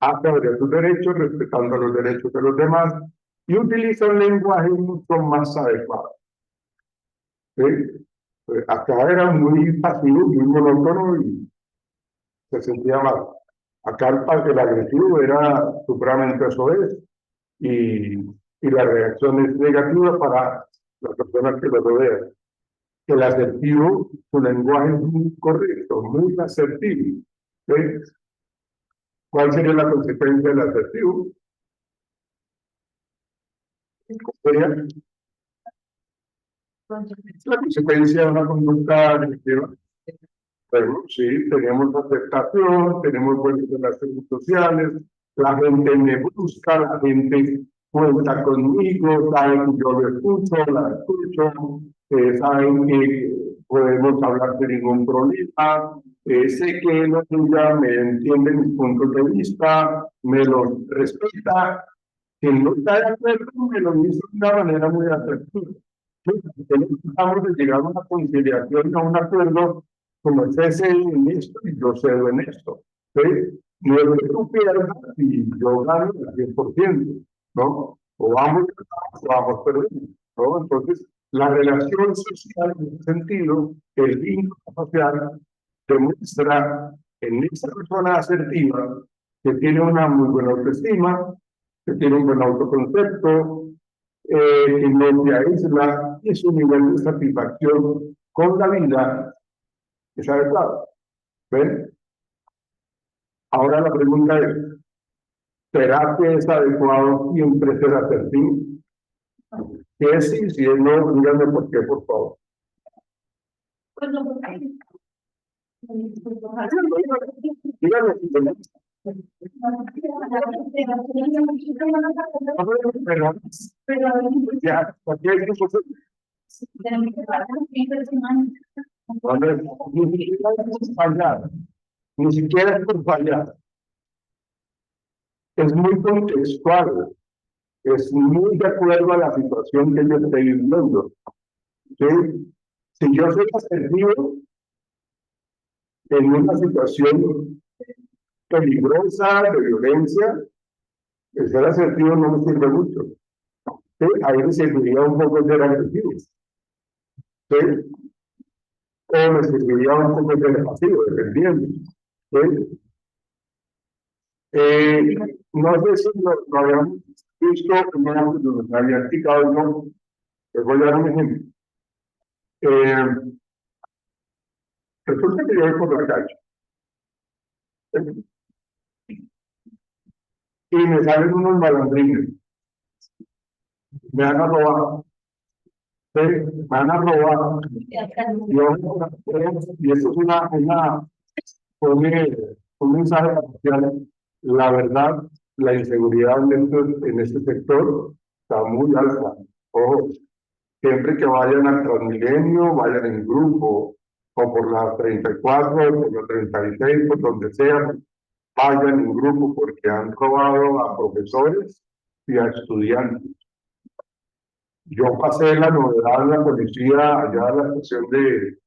hace valer sus derechos, respetando los derechos de los demás, y utiliza un lenguaje mucho más adecuado. ¿Sí? Acá era muy pasivo, muy monótono y se sentía mal. Acá el agresivo era supremamente soez y la reacción es negativa para las personas que lo rodean. El asertivo, su lenguaje es muy correcto, muy asertivo. ¿Sí? ¿Cuál sería la consecuencia del asertivo? Sería la consecuencia de una conducta agresiva. Bueno, sí, tenemos aceptación, tenemos buenas relaciones sociales, la gente me busca, la gente cuenta conmigo, saben que yo lo escucho, la escucho, saben que podemos hablar sin ningún problema, sé que ella me entiende mis puntos de vista, me los respeta, que no está de acuerdo me lo dice de una manera muy asertiva. Necesitamos de llegar a una conciliación, a un acuerdo, como es ese en esto y yo cedo en esto. ¿Sí? No es que tú pierdas y yo gano el 100%, ¿no? O vamos perdiendo, ¿no? Entonces, la relación social en ese sentido, el vínculo social, demuestra en esa persona asertiva que tiene una muy buena autoestima, que tiene un buen autoconcepto, que no se aísla y su nivel de satisfacción con la vida es adecuado. ¿Ven? Ahora la pregunta es, ¿será que es adecuado siempre ser asertivo? Si es sí, si es no, díganme por qué, por favor. Díganme si no. Ya, porque hay que fallar, ni siquiera es por fallar. Es muy contextual, es muy de acuerdo a la situación que yo estoy viviendo. ¿Sí? Si yo soy asertivo en una situación peligrosa de violencia, el ser asertivo no me sirve mucho. ¿Sí? Ahí me serviría un poco ser agresivo. ¿Sí? O me serviría un poco ser pasivo, dependiendo. ¿Sí? No sé si lo habíamos visto, no nos había explicado, no, les voy a dar un ejemplo. Resulta que yo voy por la calle y me salen unos malandrines, me van a robar, ¿sí? Me van a robar, y eso es un mensaje social. La verdad, la inseguridad en este sector está muy alta. Ojo, siempre que vayan al Transmilenio, vayan en grupo, o por la 34, por la 36, por donde sea, vayan en grupo porque han robado a profesores y a estudiantes. Yo pasé la novedad de la policía allá a la estación de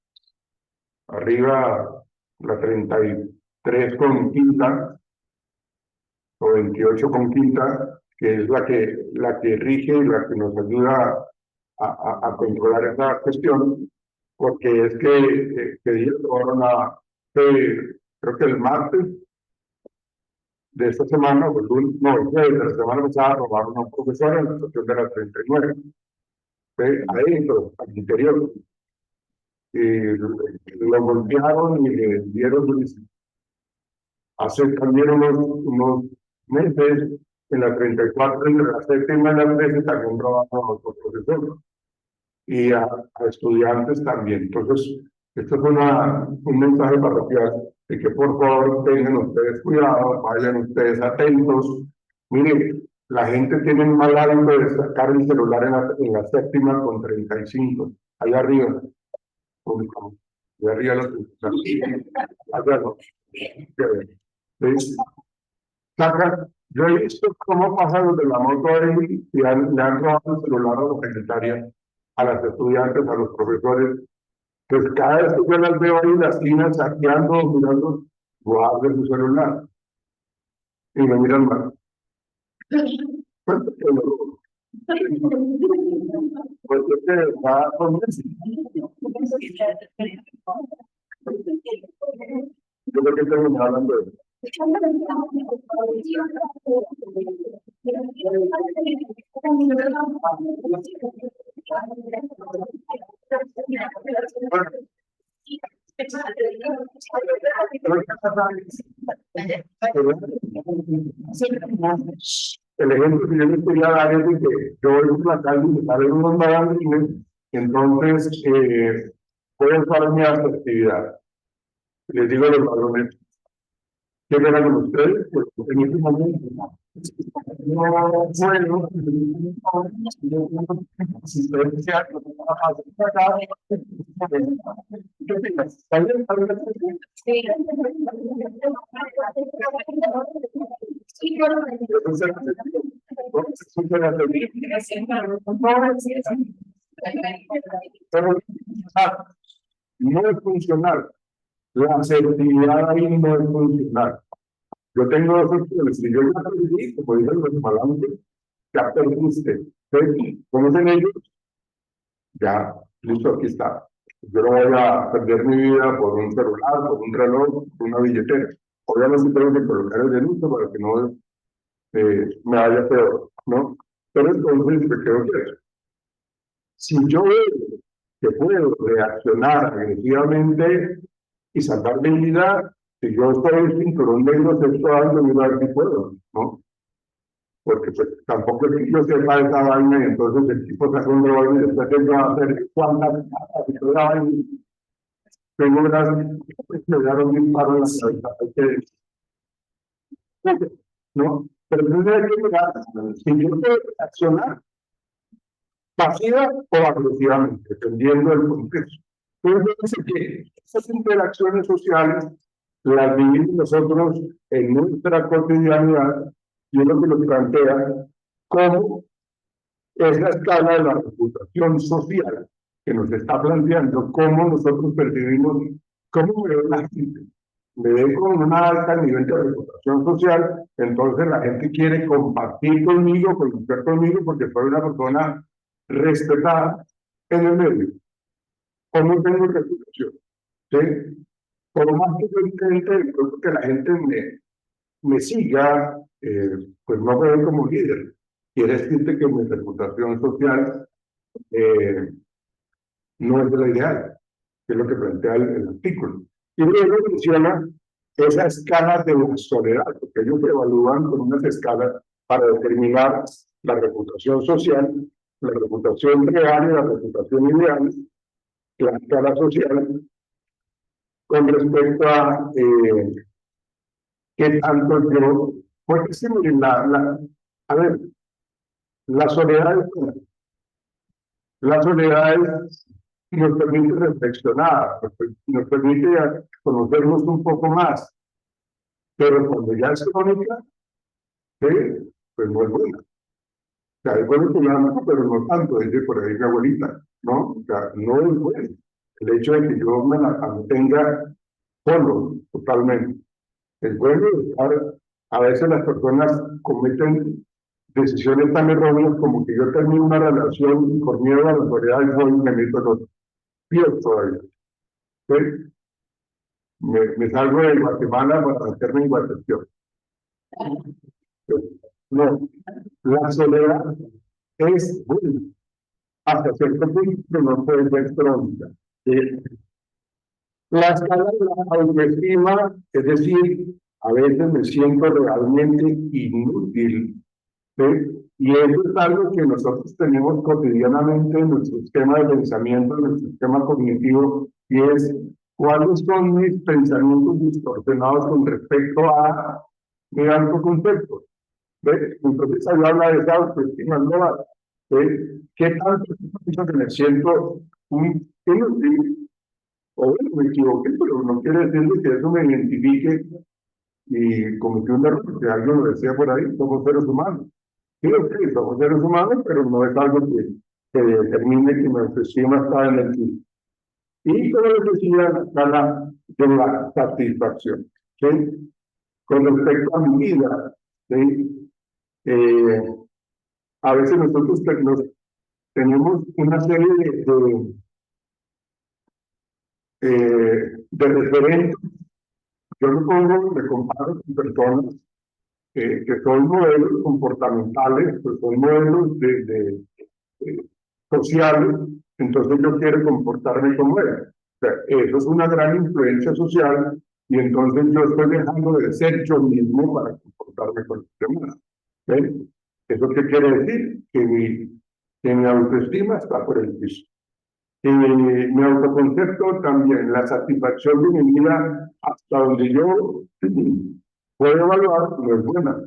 arriba, la 33 con quinta, o 28 con quinta, que es la que rige y la que nos ayuda a controlar esa cuestión, porque es que ellos robaron creo que el martes de esta semana, o el lunes, no, el jueves de la semana pasada, robaron a un profesor en la estación de la 39, adentro, al interior. Lo golpearon y le dieron durísimo. Hace también unos meses, en la 34, entre la séptima y la 13, también robaron a otro profesor y a estudiantes también. Entonces, esto es un mensaje parroquial de que por favor tengan ustedes cuidado, vayan ustedes atentos. Miren, la gente tiene un mal hábito de sacar el celular en la séptima con 35, allá arriba. Allá arriba allá no. ¿Sí? Sacan, yo he visto cómo pasan los de la moto ahí y le han robado el celular a la secretaria, a las estudiantes, a los profesores. Pues cada vez que yo las veo ahí en la esquina saqueando, mirando, guarden su celular. Y me miran mal. Pues que no. Pues es que va con eso. Yo creo que estamos hablando de eso. El ejemplo que yo les quería dar es de que yo voy por la calle y me salen unos malandrines, entonces voy a usar mi asertividad. Les digo a los varones, ¿qué verán con ustedes? Pues en este momento no puedo, si ustedes se hacen acá, ¿qué opinas? ¿Está bien? Pero no es funcional. La asertividad ahí no es funcional. Yo tengo dos opciones. Si yo ya perdí, como dicen los malandros, ya perdiste. ¿Conocen ellos? Ya, listo, aquí está. Yo no voy a perder mi vida por un celular, por un reloj, por una billetera. Obviamente tengo que colocar el delito para que no me vaya peor, ¿no? Pero entonces me quedo quieto. Si yo veo que puedo reaccionar agresivamente y salvar mi vida, si yo estoy en cinturón negro sexual, yo voy a ver si puedo, ¿no? Porque pues tampoco es que yo sepa esa vaina y entonces el tipo saca un rol y después él va a hacer cuantas cosas y toda la vaina. Tengo me dieron un paro en la cabeza, ¿no? Pero entonces hay que mirar si yo puedo reaccionar pasiva o agresivamente, dependiendo del contexto. Entonces, que esas interacciones sociales las vivimos nosotros en nuestra cotidianidad y es lo que nos plantea cómo es la escala de la reputación social que nos está planteando, cómo nosotros percibimos, cómo me ve la gente. Me ve con un alto nivel de reputación social, entonces la gente quiere compartir conmigo, conocer conmigo, porque soy una persona respetada en el medio. O no tengo reputación. ¿Sí? Por más que yo intente, que la gente me siga, pues no me ve como líder. Quiere decirte que mi reputación social no es de la ideal, que es lo que plantea el artículo. Y luego menciona esa escala de la soledad, porque ellos evalúan con unas escalas para determinar la reputación social, la reputación real y la reputación ideal, la escala social, con respecto a qué tanto yo, porque sí, miren, a ver, la soledad nos permite reflexionar, nos permite conocernos un poco más, pero cuando ya es crónica, ¿sí? Pues no es buena. O sea, es bueno que pero no tanto, dice por ahí mi abuelita, ¿no? O sea, no es bueno. El hecho de que yo me la mantenga solo, totalmente. Es bueno estar, a veces las personas cometen decisiones tan erróneas como que yo termino una relación y por miedo a la autoridad voy y me meto en otro. Peor todavía. ¿Sí? Me salgo de Guatemala para meterme en Guatemala. No, la soledad es buena. Hasta cierto punto no puede ser crónica. La escala de la autoestima, es decir, a veces me siento realmente inútil. ¿Sí? Y eso es algo que nosotros tenemos cotidianamente en nuestro esquema de pensamiento, en nuestro esquema cognitivo, y es cuáles son mis pensamientos distorsionados con respecto a mi autoconcepto. ¿Ves? Entonces ahí habla de esa autoestima global. ¿Qué tanto pienso que me siento un inútil? O bueno, me equivoqué, pero no quiere decir que eso me identifique y cometí un error, que alguien lo decía por ahí, somos seres humanos. Sí, ok, somos seres humanos, pero no es algo que determine que mi autoestima está en el piso. Y como les decía, la escala de la satisfacción. ¿Sí? Con respecto a mi vida, ¿sí? A veces nosotros tenemos una serie de referentes. Yo me comparo con personas que son modelos comportamentales, que son modelos sociales, entonces yo quiero comportarme como él. O sea, eso es una gran influencia social y entonces yo estoy dejando de ser yo mismo para comportarme con los demás. ¿Ven? ¿Eso qué quiere decir? Que mi autoestima está por el piso. Mi autoconcepto también, la satisfacción de mi vida hasta donde yo puedo evaluar no es buena.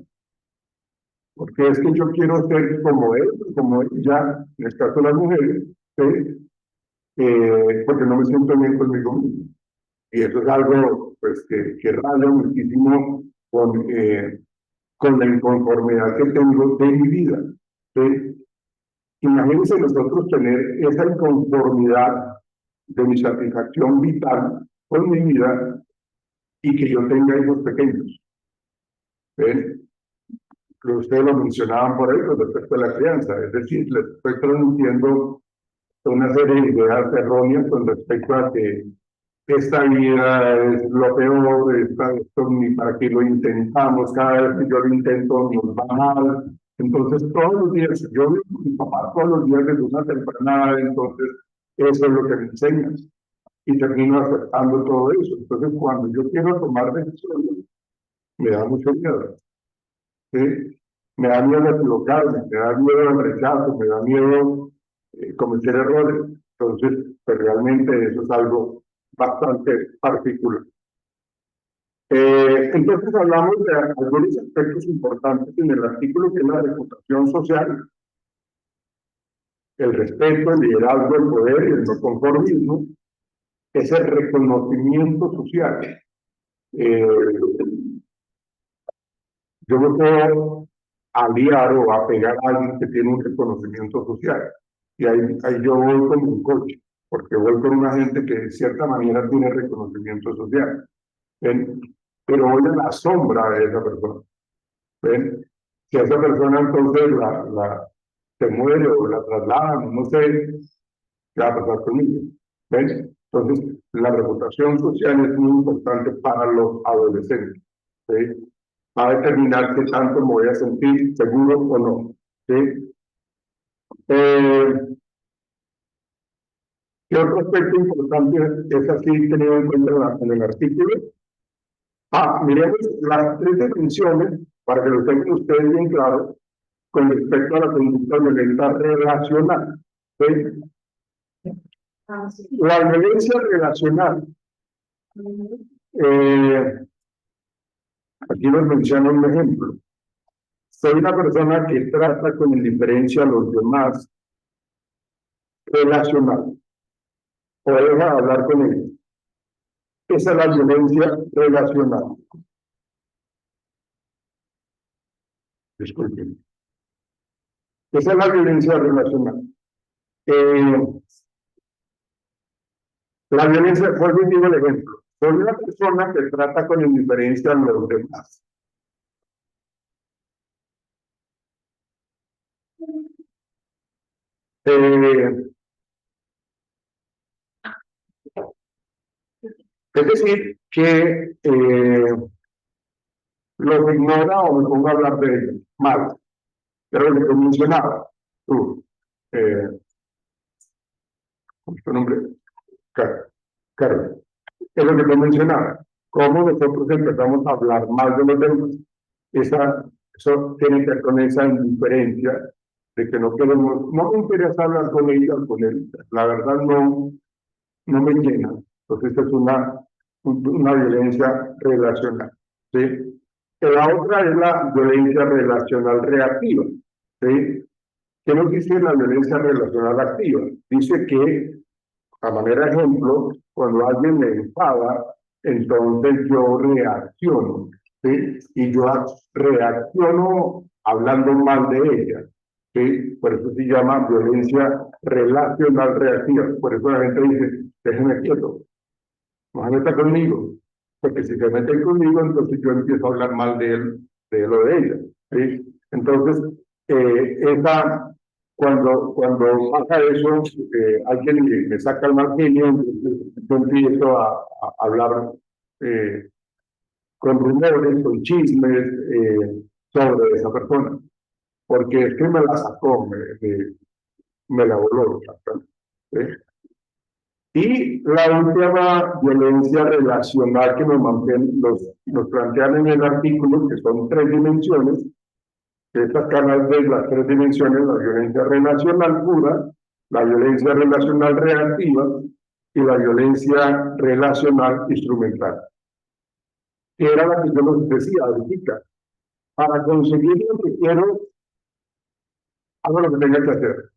Porque es que yo quiero ser como él, como ella, en el caso de las mujeres, ¿sí? Porque no me siento bien conmigo mismo. Y eso es algo pues, que raya muchísimo con la inconformidad que tengo de mi vida. ¿Sí? Imagínense nosotros tener esa inconformidad de mi satisfacción vital con mi vida y que yo tenga hijos pequeños. ¿Ven? Que ustedes lo mencionaban por ahí con respecto a la crianza, es decir, les estoy transmitiendo una serie de ideas erróneas con respecto a que esta vida es lo peor, esto ni para qué lo intentamos, cada vez que yo lo intento nos va mal. Entonces todos los días, yo vivo con mi papá todos los días desde una temprana edad, entonces eso es lo que me enseñan y termino aceptando todo eso. Entonces cuando yo quiero tomar decisiones, me da mucho miedo. ¿Sí? Me da miedo equivocarme, me da miedo el rechazo, me da miedo cometer errores. Entonces, pues realmente eso es algo bastante particular. Entonces hablamos de algunos aspectos importantes en el artículo, que es la reputación social, el respeto, el liderazgo, el poder y el no conformismo, es el reconocimiento social. Yo me puedo aliar o apegar a alguien que tiene un reconocimiento social. Y ahí yo voy con un coche, porque voy con una gente que de cierta manera tiene reconocimiento social. ¿Ven? Pero voy a la sombra de esa persona. ¿Ven? Si a esa persona entonces se muere o la trasladan, no sé, ¿qué va a pasar conmigo? ¿Ven? Entonces, la reputación social es muy importante para los adolescentes. ¿Sí? Va a determinar qué tanto me voy a sentir seguro o no. ¿Sí? ¿Qué otro aspecto importante es así tenido en cuenta en el artículo? Miremos las tres definiciones para que lo tengan ustedes bien claro con respecto a la conducta violenta relacional. ¿Sí? La violencia relacional. Aquí nos menciona un ejemplo. Soy una persona que trata con indiferencia a los demás, relacional, o deja de hablar con ellos. Esa es la violencia relacional. Disculpen. Esa es la violencia relacional. La violencia, vuelvo y digo el ejemplo. Soy una persona que trata con indiferencia a los demás. Es decir, que los ignora o me pongo a hablar de ellos mal. Pero lo que mencionaba, tú, ¿cómo es tu nombre? Carlos. Es lo que te mencionaba. Cómo nosotros empezamos a hablar mal de los demás. Eso tiene que ver con esa indiferencia de que no queremos, no me interesa hablar con ella o con él. La verdad no me llena. Entonces es una violencia relacional. ¿Sí? La otra es la violencia relacional reactiva. ¿Sí? ¿Qué nos dice la violencia relacional activa? Dice que, a manera de ejemplo, cuando alguien me enfada, entonces yo reacciono, ¿sí? Y yo reacciono hablando mal de ella, ¿sí? Por eso se llama violencia relacional reactiva. Por eso la gente dice, déjenme quieto, no se meta conmigo, porque si se meten conmigo, entonces yo empiezo a hablar mal de él o de ella, ¿sí? Entonces, cuando pasa eso, alguien me saca el mal genio, entonces yo empiezo a hablar con rumores, con chismes sobre esa persona, porque es que me la sacó, me la voló, ¿sí? Y la última violencia relacional que nos plantean en el artículo, que son 3 dimensiones, que estas caras de las 3 dimensiones, la violencia relacional pura, la violencia relacional reactiva y la violencia relacional instrumental. Que era la que yo les decía ahorita. Para conseguir lo que quiero, hago lo que tenga que hacer.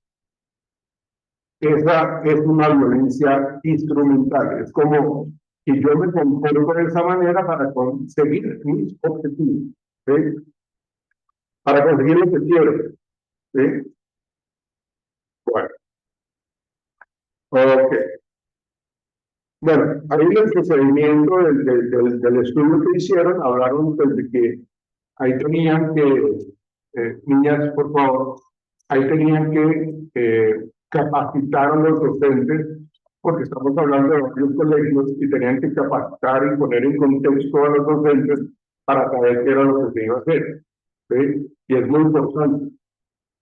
Esa es una violencia instrumental. Es como que yo me comporto de esa manera para conseguir mis objetivos, ¿sí? Para conseguir lo que quiero, ¿sí? Bueno, ok. Bueno, ahí el procedimiento del estudio que hicieron, hablaron de que ahí tenían que, niñas, por favor, ahí tenían que capacitar a los docentes, porque estamos hablando de varios colegios y tenían que capacitar y poner en contexto a los docentes para saber qué era lo que se iba a hacer, ¿sí? Y es muy importante.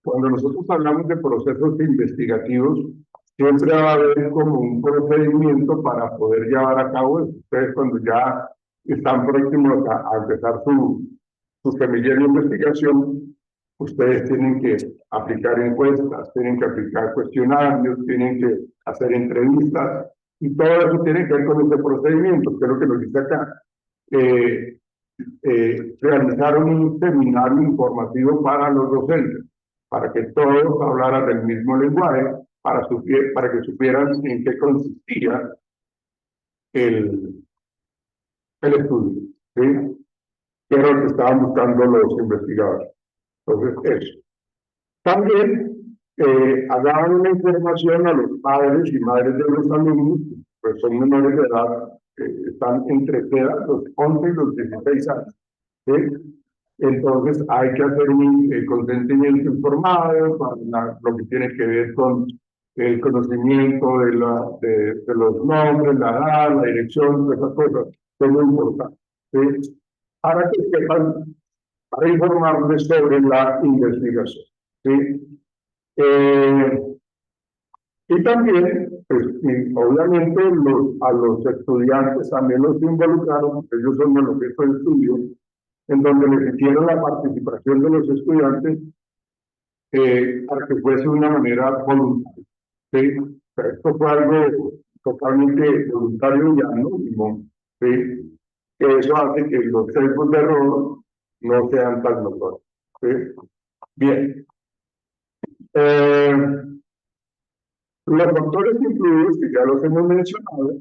Cuando nosotros hablamos de procesos investigativos, siempre va a haber como un procedimiento para poder llevar a cabo eso. Ustedes cuando ya están próximos a empezar su semillero de investigación, ustedes tienen que aplicar encuestas, tienen que aplicar cuestionarios, tienen que hacer entrevistas, y todo eso tiene que ver con este procedimiento, que es lo que nos dice acá. Realizaron un seminario informativo para los docentes, para que todos hablaran del mismo lenguaje, para que supieran en qué consistía el estudio, ¿sí? Que era lo que estaban buscando los investigadores. Entonces, eso. También daban una información a los padres y madres de los alumnos, pues son menores de edad, están entre los 11 y los 16 años, ¿sí? Entonces hay que hacer un consentimiento informado para lo que tiene que ver con el conocimiento de los nombres, la edad, la dirección, todas esas cosas, son muy importantes, ¿sí? Para que sepan, para informarles sobre la investigación, ¿sí? Y también, pues, y obviamente, a los estudiantes también los involucraron, porque ellos son el objeto de estudio, en donde les hicieron la participación de los estudiantes para que fuese de una manera voluntaria, ¿sí? O sea, esto fue algo totalmente voluntario y anónimo, ¿sí? Que eso hace que los sesgos de error no sean tan notorios, ¿sí? Bien. Los factores incluidos, que ya los hemos mencionado,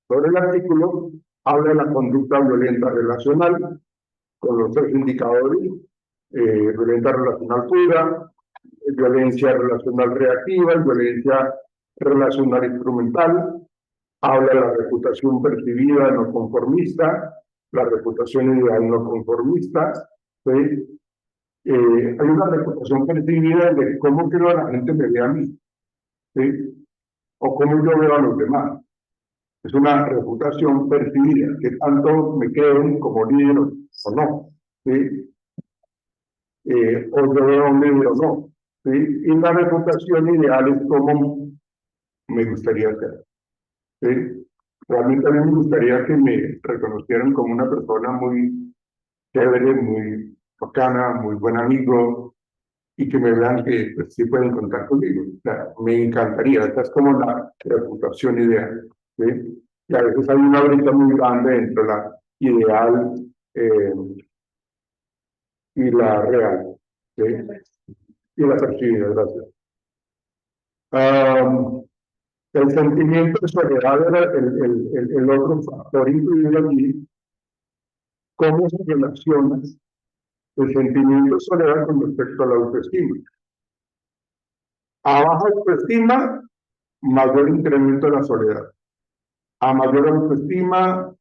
sobre el artículo habla de la conducta violenta relacional, con los 3 indicadores, violencia relacional pura, violencia relacional reactiva, violencia relacional instrumental, habla de la reputación percibida no conformista, la reputación ideal no conformista, ¿sí? Hay una reputación percibida de cómo quiero a la gente me ve a mí, ¿sí? O cómo yo veo a los demás. Es una reputación percibida, que tanto me creen como líder o no, ¿sí? O yo veo a un líder o no, ¿sí? Y la reputación ideal es como me gustaría ser, ¿sí? Realmente a mí me gustaría que me reconocieran como una persona muy chévere, muy bacana, muy buen amigo, y que me vean que pues, sí pueden contar conmigo. O sea, me encantaría, esta es como la reputación ideal, ¿sí? Y a veces hay una brecha muy grande entre la ideal y la real, ¿sí? Y la percibida, gracias. El sentimiento de soledad era el otro factor incluido aquí. ¿Cómo se relaciona el sentimiento de soledad con respecto a la autoestima? A baja autoestima, mayor incremento de la soledad. A mayor autoestima,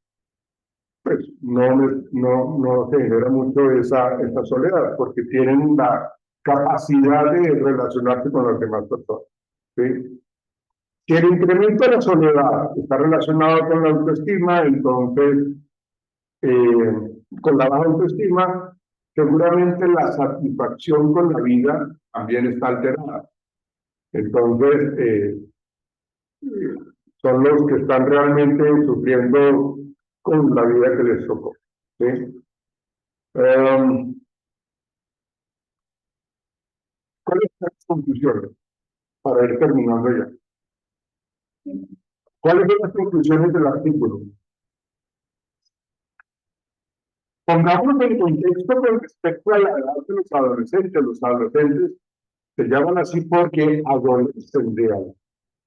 pues no se genera mucho esa soledad, porque tienen la capacidad de relacionarse con las demás personas, ¿sí? Si el incremento de la soledad está relacionado con la autoestima, entonces, con la baja autoestima, seguramente la satisfacción con la vida también está alterada. Entonces, son los que están realmente sufriendo con la vida que les tocó, ¿sí? ¿Cuáles son las conclusiones? Para ir terminando ya. ¿Cuáles son las conclusiones del artículo? Pongámonos en contexto con respecto a la edad de los adolescentes. Los adolescentes se llaman así porque adolecen de algo.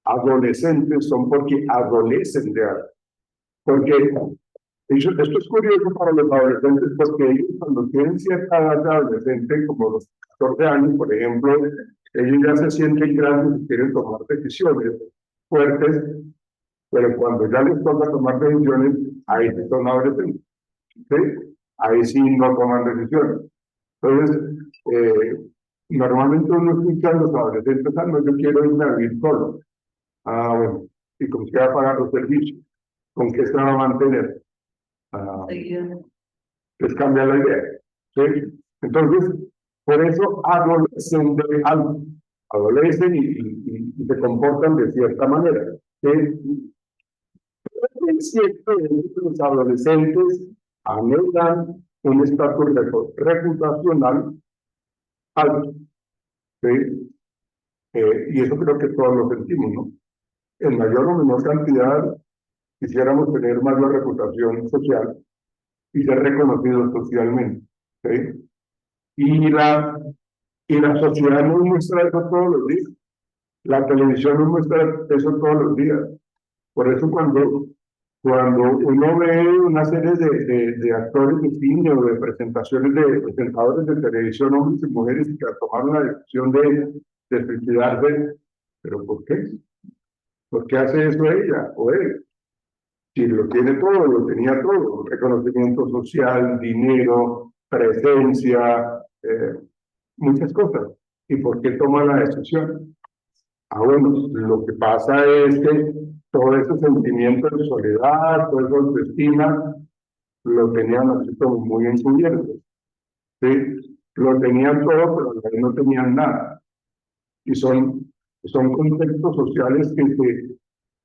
Adolescentes son porque adolecen de algo. Porque esto es curioso para los adolescentes porque ellos cuando tienen cierta edad de adolescente, como los 14 años, por ejemplo, ellos ya se sienten grandes y quieren tomar decisiones fuertes, pero cuando ya les toca tomar decisiones, ahí sí son adolescentes, ¿sí? Ahí sí no toman decisiones. Entonces, normalmente uno escucha a los adolescentes, ah, no, yo quiero irme a vivir solo. Ah, bueno, ¿y con qué va a pagar los servicios? ¿Con qué se va a mantener? Les cambia la idea, ¿sí? Entonces, por eso adolecen de algo, adolecen y se comportan de cierta manera, ¿sí? Es cierto que los adolescentes anhelan un estatus reputacional alto, ¿sí? Y eso creo que todos lo sentimos, ¿no? En mayor o menor cantidad quisiéramos tener mayor reputación social y ser reconocidos socialmente, ¿sí? Y la sociedad nos muestra eso todos los días. La televisión nos muestra eso todos los días. Por eso cuando uno ve una serie de actores de cine o de presentaciones de presentadores de televisión, hombres y mujeres que tomaron la decisión de suicidarse, ¿pero por qué? ¿Por qué hace eso ella o él? Si lo tiene todo, lo tenía todo, reconocimiento social, dinero, presencia, muchas cosas. ¿Y por qué toma la decisión? Ah, bueno, lo que pasa es que todo ese sentimiento de soledad, toda esa autoestima, lo tenían así como muy encubierto, ¿sí? Lo tenían todo, pero a la vez no tenían nada. Y son contextos sociales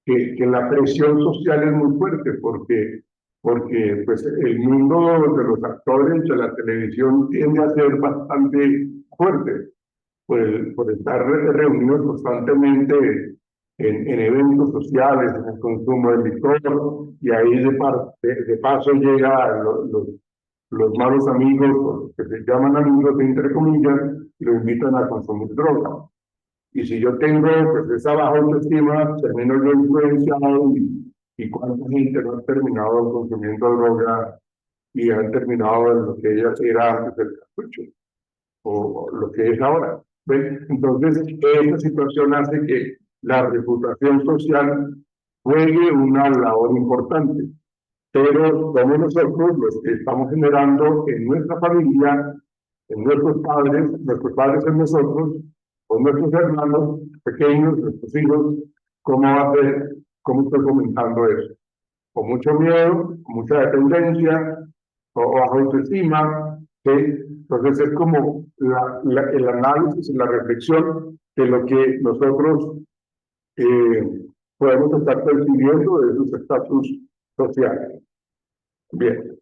que la presión social es muy fuerte, porque pues, el mundo de los actores de la televisión tiende a ser bastante fuerte, por estar reunidos constantemente en eventos sociales, en el consumo de licor, y ahí de paso llega los malos amigos, que se llaman amigos entre comillas, y lo invitan a consumir droga. Y si yo tengo pues, esa baja autoestima, termino yo influenciado y cuánta gente no ha terminado consumiendo droga y han terminado en lo que ella era antes del cartucho o lo que es ahora. ¿Ven? Entonces, esta situación hace que la reputación social juegue una labor importante, pero somos nosotros los que estamos generando en nuestra familia, en nuestros padres en nosotros, con nuestros hermanos, pequeños, nuestros hijos, ¿cómo va a ser? ¿Cómo estoy comentando eso? Con mucho miedo, con mucha dependencia, o baja autoestima, ¿sí? Entonces es como el análisis y la reflexión de lo que nosotros podemos estar percibiendo de sus estatus sociales. Bien.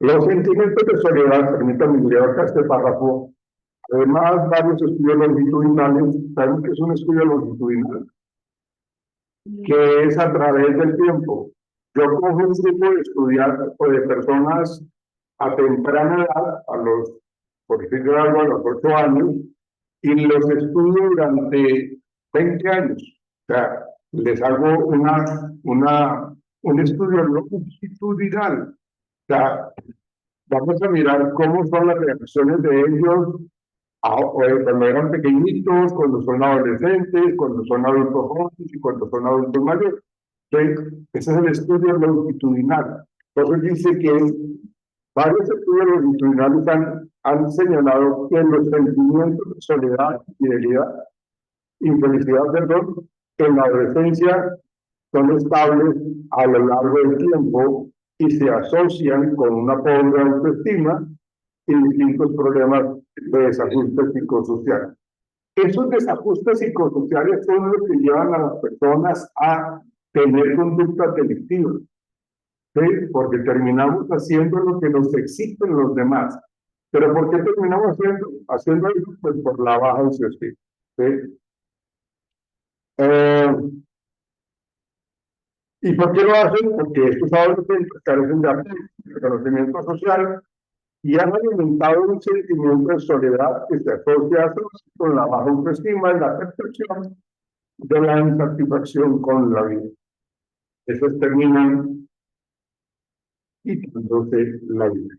Los sentimientos de soledad, permítanme leer acá este párrafo. Además, varios estudios longitudinales, sabemos que es un estudio longitudinal, que es a través del tiempo. Yo cojo un grupo de estudiantes o de personas a temprana edad, por decirlo algo, a los 8 años, y los estudio durante 20 años. O sea, les hago un estudio longitudinal. O sea, vamos a mirar cómo son las reacciones de ellos cuando eran pequeñitos, cuando son adolescentes, cuando son adultos jóvenes y cuando son adultos mayores. Entonces, ese es el estudio longitudinal. Entonces dice que varios estudios longitudinales han señalado que los sentimientos de soledad, fidelidad, infelicidad, perdón, en la adolescencia son estables a lo largo del tiempo y se asocian con una pobre autoestima y distintos problemas de desajuste psicosocial. Esos desajustes psicosociales son los que llevan a las personas a tener conductas delictivas, ¿sí? Porque terminamos haciendo lo que nos exigen los demás. ¿Pero por qué terminamos haciendo eso? Pues por la baja autoestima, ¿sí? ¿Y por qué lo hacen? Porque estos adolescentes carecen de reconocimiento social y han alimentado un sentimiento de soledad que se asocia con la baja autoestima y la percepción de la insatisfacción con la vida. Esos terminan quitándose la vida.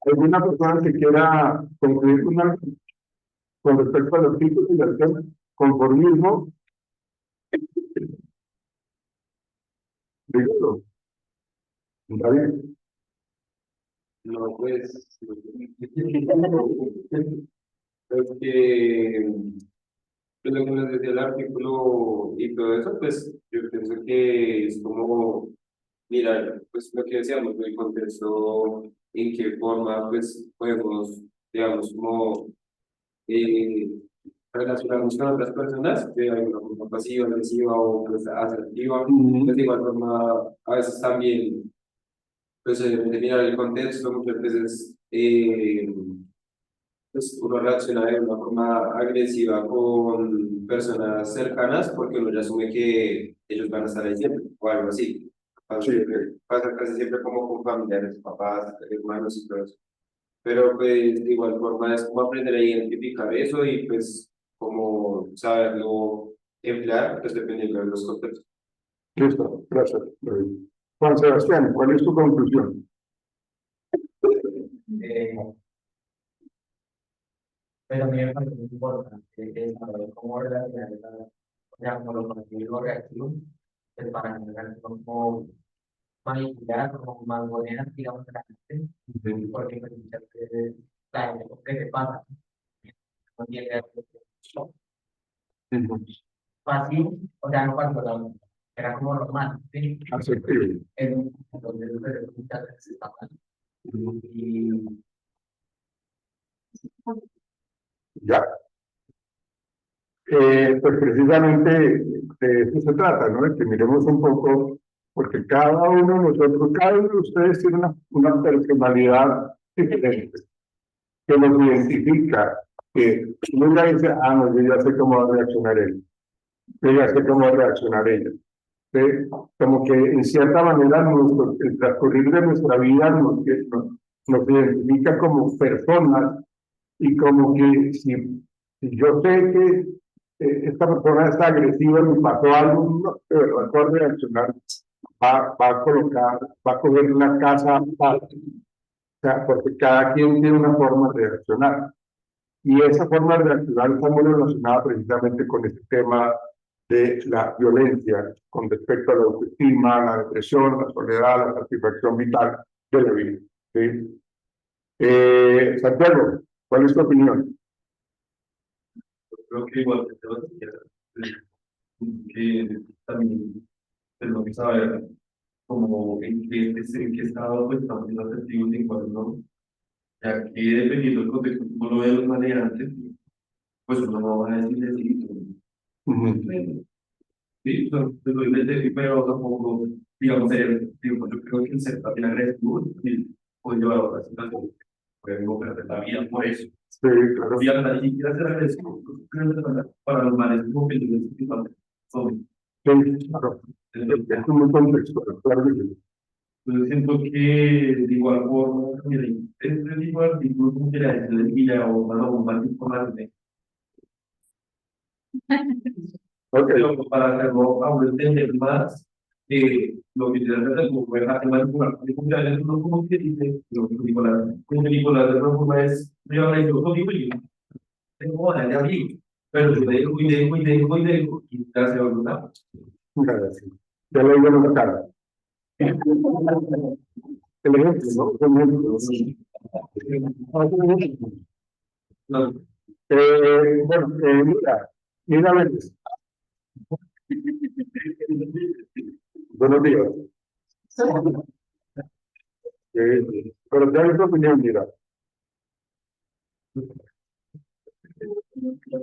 ¿Alguna persona que quiera concluir con respecto a los tipos y del tema? Conformismo. Dígalo. David.
No, pues, es que pues, lo que nos decía el artículo y todo eso, pues yo pienso que es como, mira, pues lo que decíamos, el contexto, en qué forma, pues podemos, digamos, como relacionarnos con otras personas de alguna forma pasiva, agresiva o pues, asertiva, pues de igual forma, a veces también, pues de mirar el contexto, muchas veces pues uno reacciona de una forma agresiva con personas cercanas porque uno ya asume que ellos van a estar ahí siempre o algo así. Pasa casi siempre como con familiares, papás, hermanos y todo eso. Pero pues de igual forma es como aprender a identificar eso y pues como saberlo emplear pues dependiendo de los contextos.
Listo, gracias, David. Juan Sebastián, ¿cuál es tu conclusión?
Pero a mí me parece muy importante saber cómo relacionar como lo conocido reactivo, pues para generar como manipular, como mangonear, digamos, a la gente, porque pues, muchas veces la gente, ¿qué te pasa? No tiene fácil, o sea, no cuando era como normal, ¿sí?
Asertivo.
Entonces, muchas veces está mal. Y
ya. Pues precisamente de eso se trata, ¿no? De que miremos un poco, porque cada uno de nosotros, cada uno de ustedes tiene una personalidad diferente, que nos identifica, que uno ya dice, ah, no, yo ya sé cómo va a reaccionar él, yo ya sé cómo va a reaccionar ella. ¿Sí? Como que en cierta manera el transcurrir de nuestra vida nos identifica como personas y como que si yo sé que esta persona está agresiva, me pasó algo, no, de verdad puedo reaccionar va a colocar, va a coger una casa aparte. O sea, porque cada quien tiene una forma de reaccionar. Y esa forma de reaccionar está muy relacionada precisamente con este tema de la violencia con respecto a la autoestima, la depresión, la soledad, la satisfacción vital de la vida. ¿Sí? Santiago, ¿cuál es tu opinión?
Creo que igual que todos que también tenemos que saber como en qué estado pues estamos siendo afectivos y en cuál no, ya que dependiendo del contexto como lo ve los manejantes, pues uno no va a decir sí, sí, pues lo dice, pero tampoco, digamos, digo, yo creo que el ser también agresivo sí, puede llevar a otra situación, puede perder la vida por eso.
Sí, claro.
Y hasta ni siquiera ser agresivo, para los males como que son.
Sí, claro. Es muy contextual, claro que sí.
Yo siento que de igual forma, mira, este tipo de artículos como que la gente le pilla o más informarme, pero para hacerlo a uno entender más lo que se hace como poder hacer manipular. Cumpleaños uno como que dice, lo que Nicolás de Roma es, yo ahora yo conmigo y yo tengo ganas de abrir, pero yo dejo y dejo y ya se va a notar.
Gracias. Ya lo digo en la cara. El ejemplo, ¿no? El ejemplo.
No,
Bueno, mira, a ver. Buenos días. Pero te doy tu opinión, mira.
Creo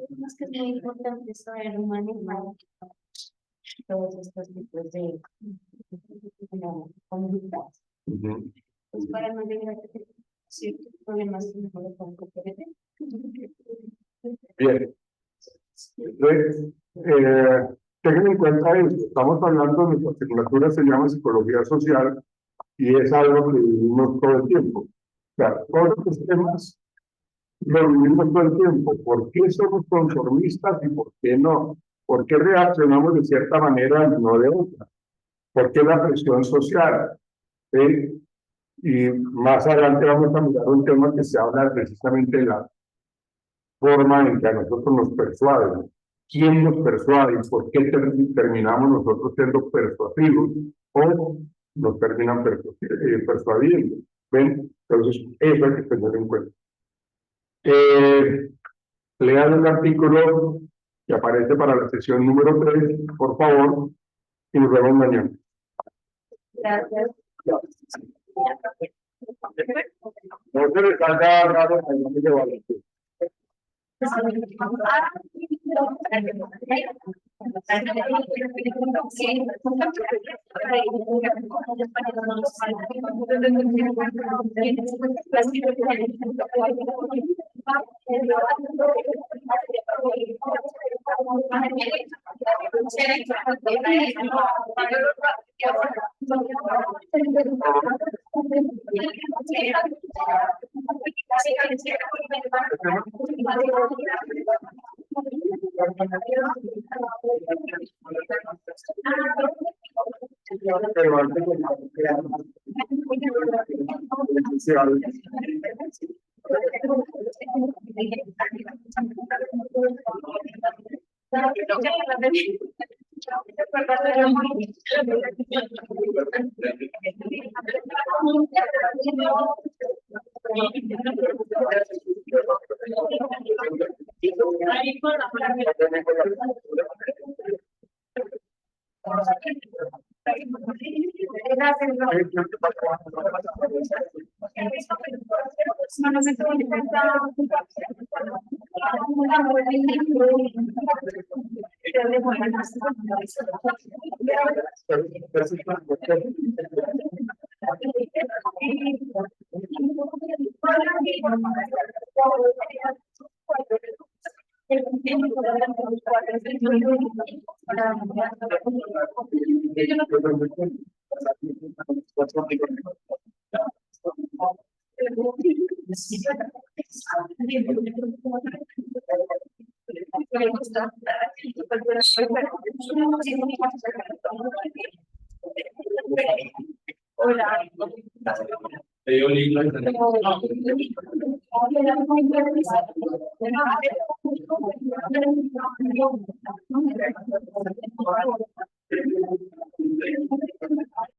que más que es muy importante saber manejar todos estos tipos de conductas, pues para no llegar a tener ciertos problemas que no lo pueden comprender.
Bien. Entonces, tengan en cuenta esto. Estamos hablando de nuestra asignatura, se llama Psicología Social, y es algo que vivimos todo el tiempo. O sea, todos los temas lo vivimos todo el tiempo. ¿Por qué somos conformistas y por qué no? ¿Por qué reaccionamos de cierta manera y no de otra? ¿Por qué la presión social? ¿Sí? Y más adelante vamos a mirar un tema que se habla precisamente de la forma en que a nosotros nos persuaden. ¿Quién nos persuade? ¿Por qué terminamos nosotros siendo persuasivos o nos terminan persuadiendo? ¿Ven? Entonces, eso hay que tener en cuenta. Lean el artículo que aparece para la sesión número 3, por favor, y nos vemos mañana.
Gracias.
No se les haga raro el nombre de Valentín.
Te dio lindo.
Hola.